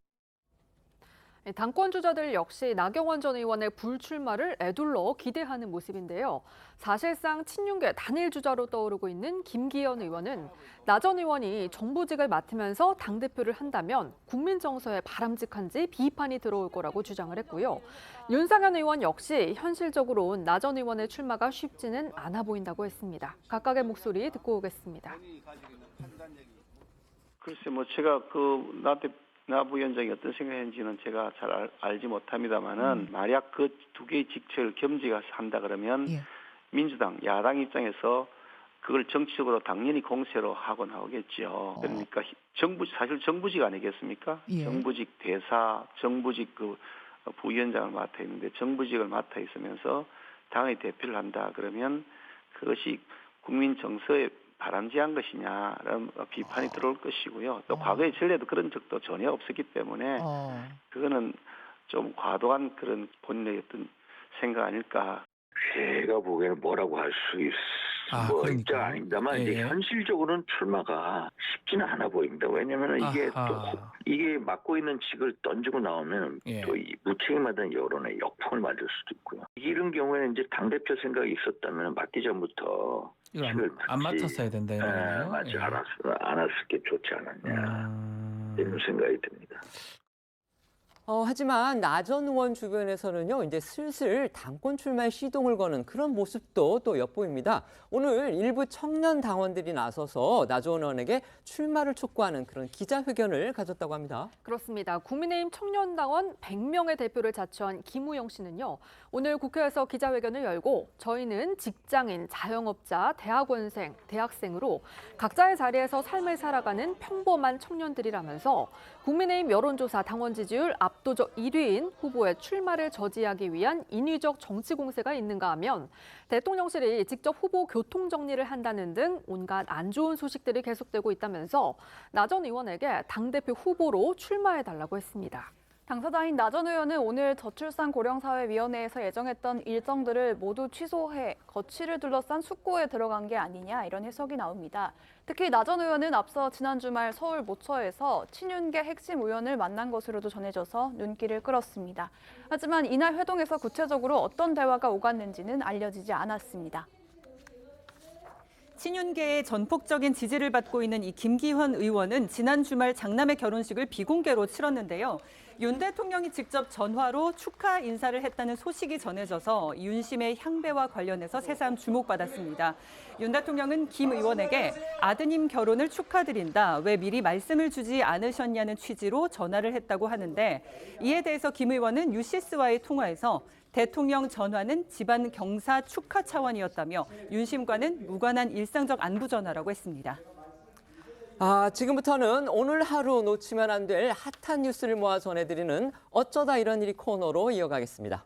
당권 주자들 역시 나경원 전 의원의 불출마를 애둘러 기대하는 모습인데요. 사실상 친윤계 단일 주자로 떠오르고 있는 김기현 의원은 나 전 의원이 정부직을 맡으면서 당대표를 한다면 국민 정서에 바람직한지 비판이 들어올 거라고 주장을 했고요. 윤상현 의원 역시 현실적으로 나 전 의원의 출마가 쉽지는 않아 보인다고 했습니다. 각각의 목소리 듣고 오겠습니다. 글쎄 뭐 제가 나 부위원장이 어떤 생각했는지는 제가 잘 알지 못합니다만은 만약 그 두 개의 직책을 겸직해서 한다 그러면 민주당 야당 입장에서 그걸 정치적으로 당연히 공세로 하곤 하겠죠. 그러니까 사실 정부직 아니겠습니까? 정부직 대사, 정부직 그 부위원장을 맡아 있는데 정부직을 맡아 있으면서 당의 대표를 한다 그러면 그것이 국민 정서에 바람직한 것이냐라는 비판이 들어올 것이고요. 또 과거의 전례도 그런 적도 전혀 없었기 때문에 그거는 좀 과도한 그런 본인의 어떤 생각 아닐까. 제가 보기에는 뭐라고 할 수 있을 입장 아닙니다만 이제 현실적으로는 출마가 쉽지는 않아 보입니다. 왜냐하면 이게 맡고 있는 직을 던지고 나오면 또 이 무책임하다는 여론에 역풍을 맞을 수도 있고요. 이런 경우에는 이제 당 대표 생각이 있었다면 맡기 전부터 안 맡았어야 된다 이거예요. 맞지 않았을 게 좋지 않았냐 이런 생각이 듭니다. 하지만 나 전 의원 주변에서는요, 이제 슬슬 당권 출마에 시동을 거는 그런 모습도 또 엿보입니다. 오늘 일부 청년 당원들이 나서서 나 전 의원에게 출마를 촉구하는 그런 기자회견을 가졌다고 합니다. 그렇습니다. 국민의힘 청년당원 100명의 대표를 자처한 김우영 씨는요, 오늘 국회에서 기자회견을 열고 저희는 직장인, 자영업자, 대학원생, 대학생으로 각자의 자리에서 삶을 살아가는 평범한 청년들이라면서 국민의힘 여론조사 당원 지지율 압도적 1위인 후보의 출마를 저지하기 위한 인위적 정치 공세가 있는가 하면 대통령실이 직접 후보 교통 정리를 한다는 등 온갖 안 좋은 소식들이 계속되고 있다면서 나 전 의원에게 당대표 후보로 출마해달라고 했습니다. 당사자인 나 전 의원은 오늘 저출산고령사회위원회에서 예정했던 일정들을 모두 취소해 거취를 둘러싼 숙고에 들어간 게 아니냐 이런 해석이 나옵니다. 특히 나 전 의원은 앞서 지난 주말 서울 모처에서 친윤계 핵심 의원을 만난 것으로도 전해져서 눈길을 끌었습니다. 하지만 이날 회동에서 구체적으로 어떤 대화가 오갔는지는 알려지지 않았습니다. 친윤계의 전폭적인 지지를 받고 있는 이 김기현 의원은 지난 주말 장남의 결혼식을 비공개로 치렀는데요. 윤 대통령이 직접 전화로 축하 인사를 했다는 소식이 전해져서 윤심의 향배와 관련해서 새삼 주목받았습니다. 윤 대통령은 김 의원에게 아드님 결혼을 축하드린다. 왜 미리 말씀을 주지 않으셨냐는 취지로 전화를 했다고 하는데 이에 대해서 김 의원은 뉴시스와의 통화에서 대통령 전화는 집안 경사 축하 차원이었다며 윤심과는 무관한 일상적 안부 전화라고 했습니다. 지금부터는 오늘 하루 놓치면 안 될 핫한 뉴스를 모아 전해드리는 어쩌다 이런 일이 코너로 이어가겠습니다.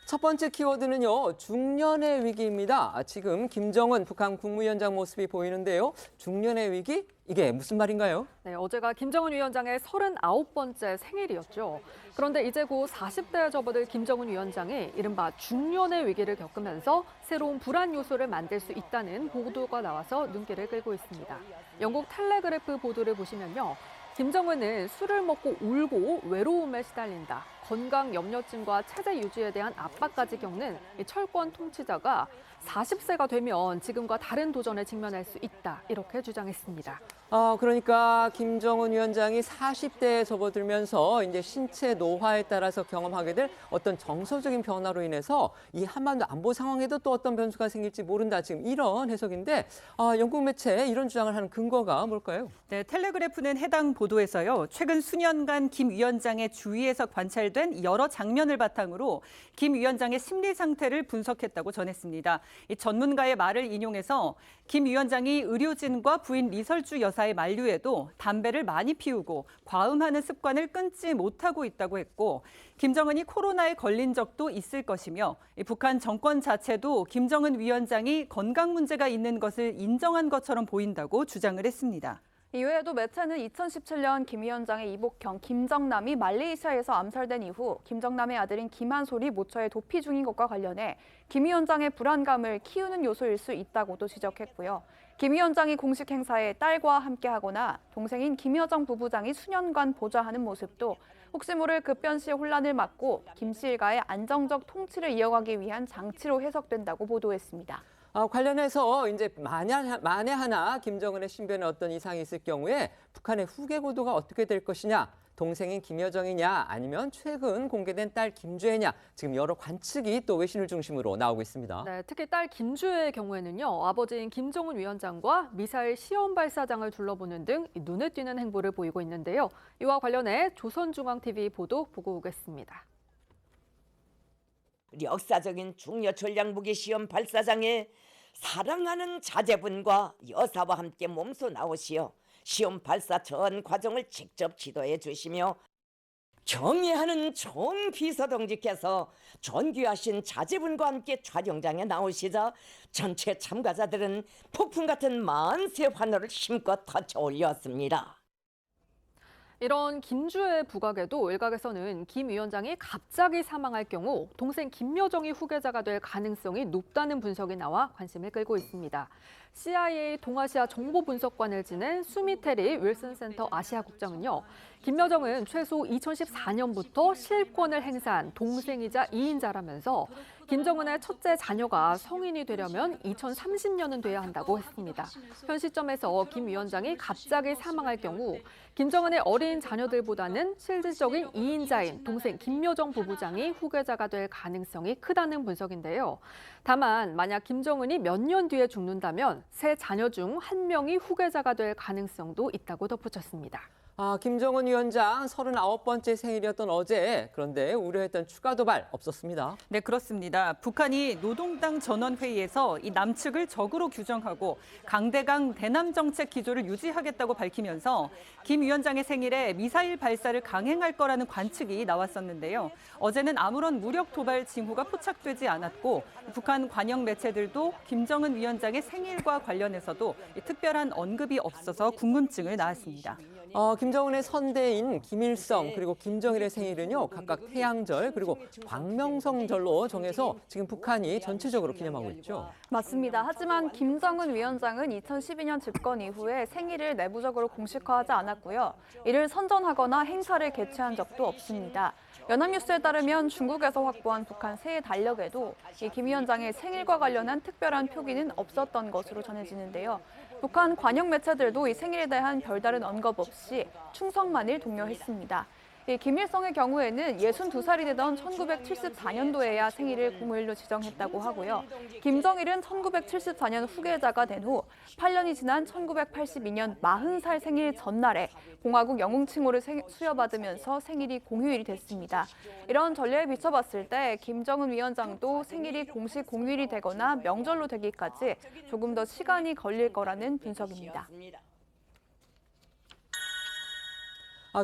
첫 번째 키워드는요, 중년의 위기입니다. 지금 김정은 북한 국무위원장 모습이 보이는데요. 중년의 위기? 이게 무슨 말인가요? 네, 어제가 김정은 위원장의 39번째 생일이었죠. 그런데 이제 곧 40대에 접어들 김정은 위원장이 이른바 중년의 위기를 겪으면서 새로운 불안 요소를 만들 수 있다는 보도가 나와서 눈길을 끌고 있습니다. 영국 텔레그래프 보도를 보시면요. 김정은은 술을 먹고 울고 외로움에 시달린다. 건강 염려증과 체제 유지에 대한 압박까지 겪는 이 철권 통치자가 40세가 되면 지금과 다른 도전에 직면할 수 있다. 이렇게 주장했습니다. 그러니까 김정은 위원장이 40대에 접어들면서 이제 신체 노화에 따라서 경험하게 될 어떤 정서적인 변화로 인해서 이 한반도 안보 상황에도 또 어떤 변수가 생길지 모른다. 지금 이런 해석인데 영국 매체에 이런 주장을 하는 근거가 뭘까요? 네, 텔레그래프는 해당 보도에서요. 최근 수년간 김 위원장의 주위에서 관찰된 여러 장면을 바탕으로 김 위원장의 심리 상태를 분석했다고 전했습니다. 이 전문가의 말을 인용해서 김 위원장이 의료진과 부인 리설주 여사의 만류에도 담배를 많이 피우고 과음하는 습관을 끊지 못하고 있다고 했고 김정은이 코로나에 걸린 적도 있을 것이며 북한 정권 자체도 김정은 위원장이 건강 문제가 있는 것을 인정한 것처럼 보인다고 주장을 했습니다. 이외에도 매체는 2017년 김 위원장의 이복형 김정남이 말레이시아에서 암살된 이후 김정남의 아들인 김한솔이 모처에 도피 중인 것과 관련해 김 위원장의 불안감을 키우는 요소일 수 있다고도 지적했고요. 김 위원장이 공식 행사에 딸과 함께하거나 동생인 김여정 부부장이 수년간 보좌하는 모습도 혹시 모를 급변 시의 혼란을 막고 김 씨 일가의 안정적 통치를 이어가기 위한 장치로 해석된다고 보도했습니다. 관련해서 이제 만에 하나 김정은의 신변에 어떤 이상이 있을 경우에 북한의 후계 구도가 어떻게 될 것이냐, 동생인 김여정이냐 아니면 최근 공개된 딸 김주애냐, 지금 여러 관측이 또 외신을 중심으로 나오고 있습니다. 네, 특히 딸 김주애의 경우에는요. 아버지인 김정은 위원장과 미사일 시험 발사장을 둘러보는 등 눈에 띄는 행보를 보이고 있는데요. 이와 관련해 조선중앙TV 보도 보고 오겠습니다. 역사적인 중요 전략무기 시험 발사장에 사랑하는 자제분과 여사와 함께 몸소 나오시어 시험 발사 전 과정을 직접 지도해 주시며 경애하는 정 비서동지께서 존귀하신 자제분과 함께 촬영장에 나오시자 전체 참가자들은 폭풍 같은 만세 환호를 힘껏 터쳐 올렸습니다. 이런 김주애 부각에도 일각에서는 김 위원장이 갑자기 사망할 경우 동생 김여정이 후계자가 될 가능성이 높다는 분석이 나와 관심을 끌고 있습니다. CIA 동아시아 정보분석관을 지낸 수미테리 윌슨 센터 아시아 국장은요. 김여정은 최소 2014년부터 실권을 행사한 동생이자 2인자라면서 김정은의 첫째 자녀가 성인이 되려면 2030년은 돼야 한다고 했습니다. 현 시점에서 김 위원장이 갑자기 사망할 경우 김정은의 어린 자녀들보다는 실질적인 2인자인 동생 김여정 부부장이 후계자가 될 가능성이 크다는 분석인데요. 다만 만약 김정은이 몇 년 뒤에 죽는다면 세 자녀 중 한 명이 후계자가 될 가능성도 있다고 덧붙였습니다. 김정은 위원장 39번째 생일이었던 어제, 그런데 우려했던 추가 도발 없었습니다. 네, 그렇습니다. 북한이 노동당 전원회의에서 이 남측을 적으로 규정하고 강대강 대남 정책 기조를 유지하겠다고 밝히면서 김 위원장의 생일에 미사일 발사를 강행할 거라는 관측이 나왔었는데요. 어제는 아무런 무력 도발 징후가 포착되지 않았고 북한 관영 매체들도 김정은 위원장의 생일과 관련해서도 특별한 언급이 없어서 궁금증을 낳았습니다. 김정은의 선대인 김일성 그리고 김정일의 생일은요 각각 태양절 그리고 광명성절로 정해서 지금 북한이 전체적으로 기념하고 있죠. 맞습니다. 하지만 김정은 위원장은 2012년 집권 이후에 생일을 내부적으로 공식화하지 않았고요. 이를 선전하거나 행사를 개최한 적도 없습니다. 연합뉴스에 따르면 중국에서 확보한 북한 새해 달력에도 이 김 위원장의 생일과 관련한 특별한 표기는 없었던 것으로 전해지는데요. 북한 관영 매체들도 이 생일에 대한 별다른 언급 없이 충성만을 독려했습니다. 김일성의 경우에는 62살이 되던 1974년도에야 생일을 공휴일로 지정했다고 하고요. 김정일은 1974년 후계자가 된 후 8년이 지난 1982년 40살 생일 전날에 공화국 영웅 칭호를 수여받으면서 생일이 공휴일이 됐습니다. 이런 전례에 비춰봤을 때 김정은 위원장도 생일이 공식 공휴일이 되거나 명절로 되기까지 조금 더 시간이 걸릴 거라는 분석입니다.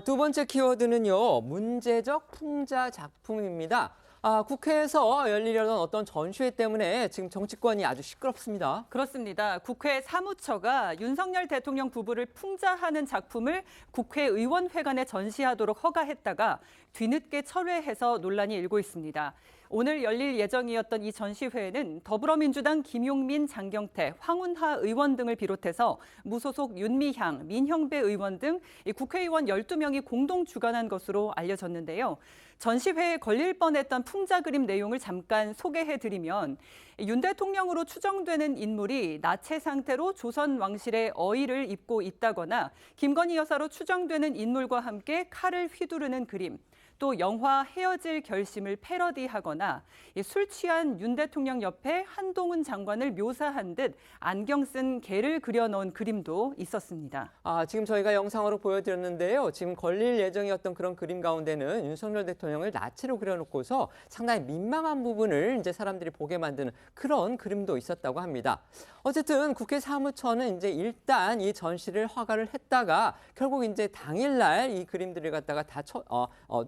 두 번째 키워드는요, 문제적 풍자 작품입니다. 국회에서 열리려던 어떤 전시회 때문에 지금 정치권이 아주 시끄럽습니다. 그렇습니다. 국회 사무처가 윤석열 대통령 부부를 풍자하는 작품을 국회의원회관에 전시하도록 허가했다가 뒤늦게 철회해서 논란이 일고 있습니다. 오늘 열릴 예정이었던 이 전시회에는 더불어민주당 김용민, 장경태, 황운하 의원 등을 비롯해서 무소속 윤미향, 민형배 의원 등 국회의원 12명이 공동 주관한 것으로 알려졌는데요. 전시회에 걸릴 뻔했던 풍자 그림 내용을 잠깐 소개해드리면 윤 대통령으로 추정되는 인물이 나체 상태로 조선 왕실의 어의를 입고 있다거나 김건희 여사로 추정되는 인물과 함께 칼을 휘두르는 그림, 또 영화 헤어질 결심을 패러디하거나 술 취한 윤 대통령 옆에 한동훈 장관을 묘사한 듯 안경 쓴 개를 그려놓은 그림도 있었습니다. 지금 저희가 영상으로 보여드렸는데요. 지금 걸릴 예정이었던 그런 그림 가운데는 윤석열 대통령을 나체로 그려놓고서 상당히 민망한 부분을 이제 사람들이 보게 만드는 그런 그림도 있었다고 합니다. 어쨌든 국회 사무처는 이제 일단 이 전시를 허가를 했다가 결국 이제 당일날 이 그림들을 갖다가 다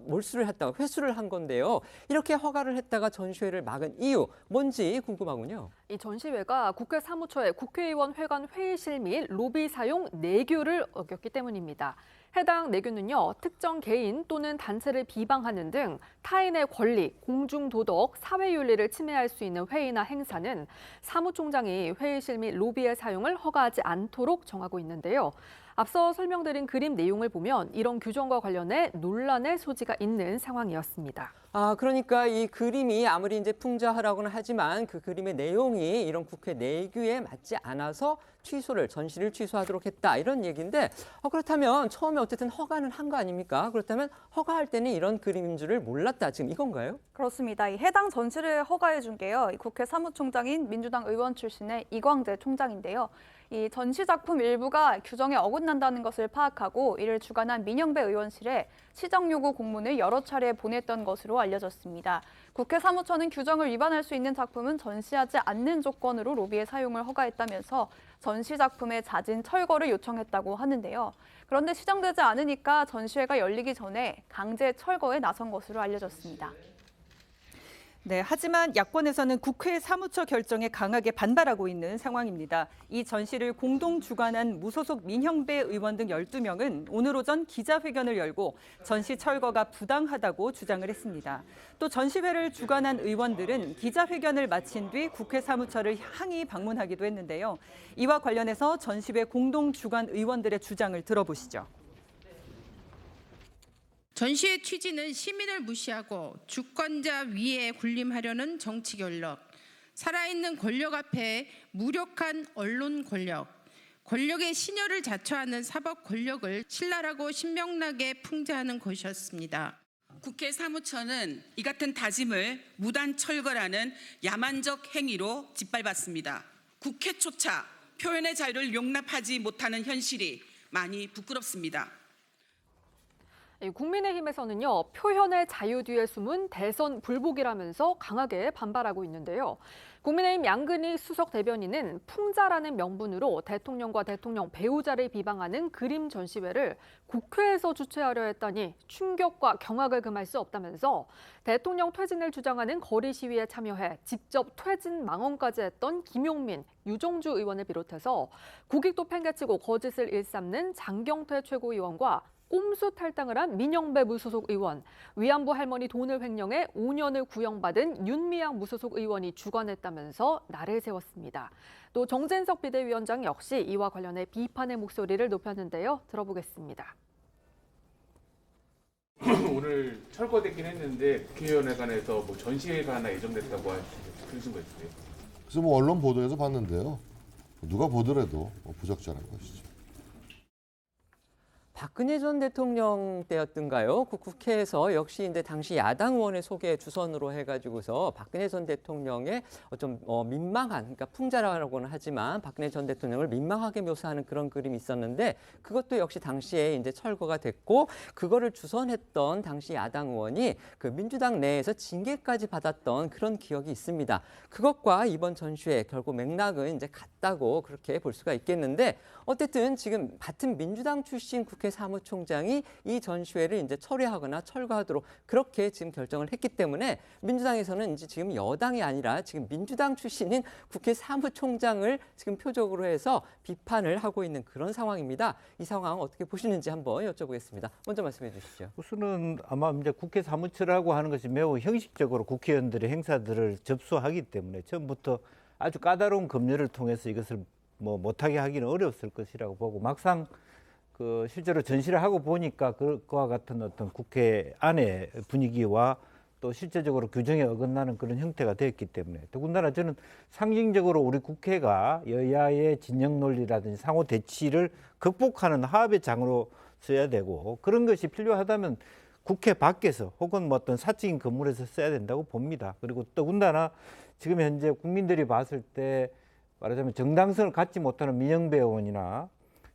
몰수를 했다가 회수를 한 건데요. 이렇게 허가를 했다가 전시회를 막은 이유 뭔지 궁금하군요. 이 전시회가 국회 사무처의 국회의원 회관 회의실 및 로비 사용 내규를 어겼기 때문입니다. 해당 내규는요, 특정 개인 또는 단체를 비방하는 등 타인의 권리, 공중도덕, 사회윤리를 침해할 수 있는 회의나 행사는 사무총장이 회의실 및 로비의 사용을 허가하지 않도록 정하고 있는데요. 앞서 설명드린 그림 내용을 보면 이런 규정과 관련해 논란의 소지가 있는 상황이었습니다. 그러니까 이 그림이 아무리 이제 풍자하라고는 하지만 그 그림의 내용이 이런 국회 내규에 맞지 않아서 전시를 취소하도록 했다 이런 얘기인데 그렇다면 처음에 어쨌든 허가는 한 거 아닙니까? 그렇다면 허가할 때는 이런 그림인 줄을 몰랐다 지금 이건가요? 그렇습니다. 이 해당 전시를 허가해 준 게요. 국회 사무총장인 민주당 의원 출신의 이광재 총장인데요. 이 전시 작품 일부가 규정에 어긋난다는 것을 파악하고 이를 주관한 민형배 의원실에 시정 요구 공문을 여러 차례 보냈던 것으로 알려졌습니다. 국회 사무처는 규정을 위반할 수 있는 작품은 전시하지 않는 조건으로 로비의 사용을 허가했다면서 전시 작품의 자진 철거를 요청했다고 하는데요. 그런데 시정되지 않으니까 전시회가 열리기 전에 강제 철거에 나선 것으로 알려졌습니다. 네, 하지만 야권에서는 국회 사무처 결정에 강하게 반발하고 있는 상황입니다. 이 전시를 공동 주관한 무소속 민형배 의원 등 12명은 오늘 오전 기자회견을 열고 전시 철거가 부당하다고 주장을 했습니다. 또 전시회를 주관한 의원들은 기자회견을 마친 뒤 국회 사무처를 항의 방문하기도 했는데요. 이와 관련해서 전시회 공동 주관 의원들의 주장을 들어보시죠. 전시의 취지는 시민을 무시하고 주권자 위에 군림하려는 정치 권력, 살아있는 권력 앞에 무력한 언론 권력, 권력의 신여를 자처하는 사법 권력을 신랄하고 신명나게 풍자하는 것이었습니다. 국회 사무처는 이 같은 다짐을 무단 철거라는 야만적 행위로 짓밟았습니다. 국회조차 표현의 자유를 용납하지 못하는 현실이 많이 부끄럽습니다. 국민의힘에서는요, 표현의 자유 뒤에 숨은 대선 불복이라면서 강하게 반발하고 있는데요. 국민의힘 양근희 수석 대변인은 풍자라는 명분으로 대통령과 대통령 배우자를 비방하는 그림 전시회를 국회에서 주최하려 했다니 충격과 경악을 금할 수 없다면서 대통령 퇴진을 주장하는 거리 시위에 참여해 직접 퇴진 망언까지 했던 김용민, 유정주 의원을 비롯해서 국익도 팽개치고 거짓을 일삼는 장경태 최고위원과 꼼수 탈당을 한 민영배 무소속 의원, 위안부 할머니 돈을 횡령해 5년을 구형받은 윤미향 무소속 의원이 주관했다면서 날을 세웠습니다. 또 정진석 비대위원장 역시 이와 관련해 비판의 목소리를 높였는데요. 들어보겠습니다. 오늘 철거됐긴 했는데 국회의원회관에서 뭐 전시회가 하나 예정됐다고 들으신 거 있으세요? 그래서 뭐 언론 보도에서 봤는데요. 누가 보더라도 부적절한 것이죠. 박근혜 전 대통령 때였던가요? 그 국회에서 역시 이제 당시 야당 의원의 소개 주선으로 해가지고서 박근혜 전 대통령의 좀 민망한, 그러니까 풍자라고는 하지만 박근혜 전 대통령을 민망하게 묘사하는 그런 그림이 있었는데 그것도 역시 당시에 이제 철거가 됐고 그거를 주선했던 당시 야당 의원이 그 민주당 내에서 징계까지 받았던 그런 기억이 있습니다. 그것과 이번 전시회 결국 맥락은 이제 같다고 그렇게 볼 수가 있겠는데 어쨌든 지금 같은 민주당 출신 국회 사무총장이 이 전시회를 이제 철회하거나 철거하도록 그렇게 지금 결정을 했기 때문에 민주당에서는 이제 지금 여당이 아니라 지금 민주당 출신인 국회 사무총장을 지금 표적으로 해서 비판을 하고 있는 그런 상황입니다. 이 상황 어떻게 보시는지 한번 여쭤보겠습니다. 먼저 말씀해 주시죠. 우선은 아마 이제 국회 사무처라고 하는 것이 매우 형식적으로 국회의원들의 행사들을 접수하기 때문에 처음부터 아주 까다로운 법률을 통해서 이것을 뭐 못하게 하기는 어려웠을 것이라고 보고 막상 그 실제로 전시를 하고 보니까 그와 같은 어떤 국회 안의 분위기와 또 실제적으로 규정에 어긋나는 그런 형태가 되었기 때문에 더군다나 저는 상징적으로 우리 국회가 여야의 진영 논리라든지 상호 대치를 극복하는 화합의 장으로 써야 되고 그런 것이 필요하다면 국회 밖에서 혹은 뭐 어떤 사적인 건물에서 써야 된다고 봅니다. 그리고 더군다나 지금 현재 국민들이 봤을 때 말하자면 정당성을 갖지 못하는 민영배 의원이나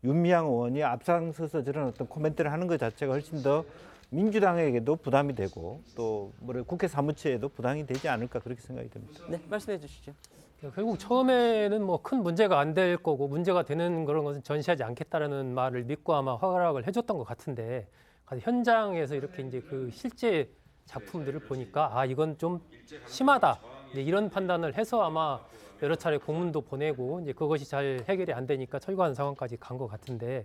윤미향 의원이 앞장서서 저런 어떤 코멘트를 하는 것 자체가 훨씬 더 민주당에게도 부담이 되고 또 국회 사무처에도 부담이 되지 않을까 그렇게 생각이 듭니다. 네, 말씀해 주시죠. 결국 처음에는 뭐 큰 문제가 안 될 거고 문제가 되는 그런 것은 전시하지 않겠다라는 말을 믿고 아마 허락을 해줬던 것 같은데 현장에서 이렇게 이제 그 실제 작품들을 보니까 아 이건 좀 심하다 이제 이런 판단을 해서 아마 여러 차례 공문도 보내고 이제 그것이 잘 해결이 안 되니까 철거하는 상황까지 간 것 같은데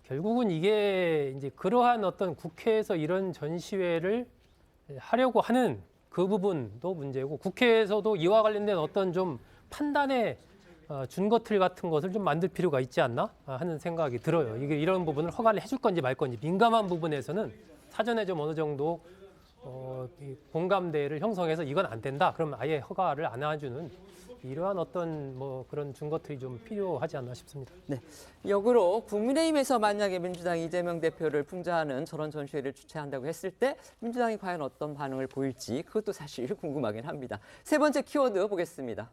결국은 이게 이제 그러한 어떤 국회에서 이런 전시회를 하려고 하는 그 부분도 문제고 국회에서도 이와 관련된 어떤 좀 판단의 준거틀 같은 것을 좀 만들 필요가 있지 않나 하는 생각이 들어요. 이게 이런 부분을 허가를 해줄 건지 말 건지 민감한 부분에서는 사전에 좀 어느 정도 공감대를 형성해서 이건 안 된다. 그러면 아예 허가를 안 해주는 이러한 어떤 뭐 그런 준거틀이 좀 필요하지 않나 싶습니다. 네, 역으로 국민의힘에서 만약에 민주당 이재명 대표를 풍자하는 저런 전시회를 주최한다고 했을 때 민주당이 과연 어떤 반응을 보일지 그것도 사실 궁금하긴 합니다. 세 번째 키워드 보겠습니다.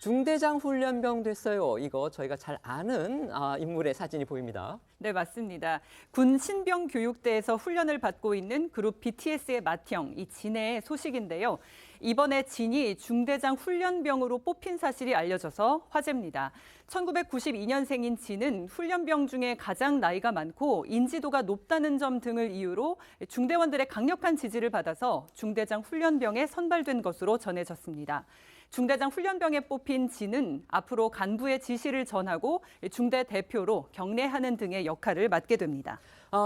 중대장 훈련병 됐어요. 이거 저희가 잘 아는 인물의 사진이 보입니다. 네, 맞습니다. 군 신병 교육대에서 훈련을 받고 있는 그룹 BTS의 맏형, 이 진의 소식인데요. 이번에 진이 중대장 훈련병으로 뽑힌 사실이 알려져서 화제입니다. 1992년생인 진은 훈련병 중에 가장 나이가 많고 인지도가 높다는 점 등을 이유로 중대원들의 강력한 지지를 받아서 중대장 훈련병에 선발된 것으로 전해졌습니다. 중대장 훈련병에 뽑힌 진은 앞으로 간부의 지시를 전하고 중대 대표로 경례하는 등의 역할을 맡게 됩니다.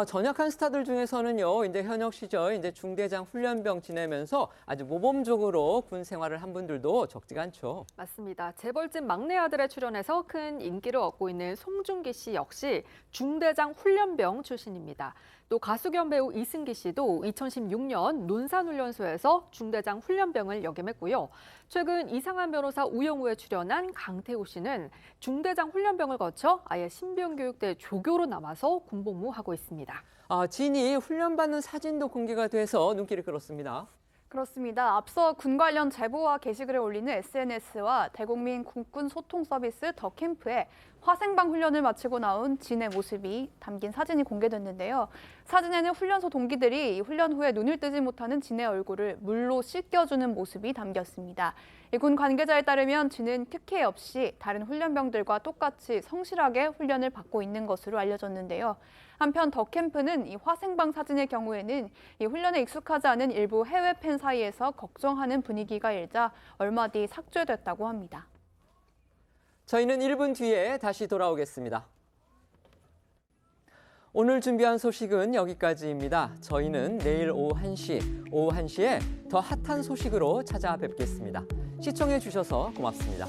전역한 스타들 중에서는요, 이제 현역 시절 이제 중대장 훈련병 지내면서 아주 모범적으로 군 생활을 한 분들도 적지가 않죠. 맞습니다. 재벌집 막내 아들에 출연해서 큰 인기를 얻고 있는 송중기 씨 역시 중대장 훈련병 출신입니다. 또 가수 겸 배우 이승기 씨도 2016년 논산훈련소에서 중대장 훈련병을 역임했고요. 최근 이상한 변호사 우영우에 출연한 강태호 씨는 중대장 훈련병을 거쳐 아예 신병교육대 조교로 남아서 군복무하고 있습니다. 진이 훈련받는 사진도 공개가 돼서 눈길을 끌었습니다. 그렇습니다. 앞서 군 관련 제보와 게시글을 올리는 SNS와 대국민 국군 소통 서비스 더 캠프에 화생방 훈련을 마치고 나온 진의 모습이 담긴 사진이 공개됐는데요. 사진에는 훈련소 동기들이 훈련 후에 눈을 뜨지 못하는 진의 얼굴을 물로 씻겨주는 모습이 담겼습니다. 군 관계자에 따르면 진은 특혜 없이 다른 훈련병들과 똑같이 성실하게 훈련을 받고 있는 것으로 알려졌는데요. 한편 더 캠프는 이 화생방 사진의 경우에는 이 훈련에 익숙하지 않은 일부 해외 팬 사이에서 걱정하는 분위기가 일자 얼마 뒤 삭제됐다고 합니다. 저희는 1분 뒤에 다시 돌아오겠습니다. 오늘 준비한 소식은 여기까지입니다. 저희는 내일 오후 1시에 더 핫한 소식으로 찾아뵙겠습니다. 시청해 주셔서 고맙습니다.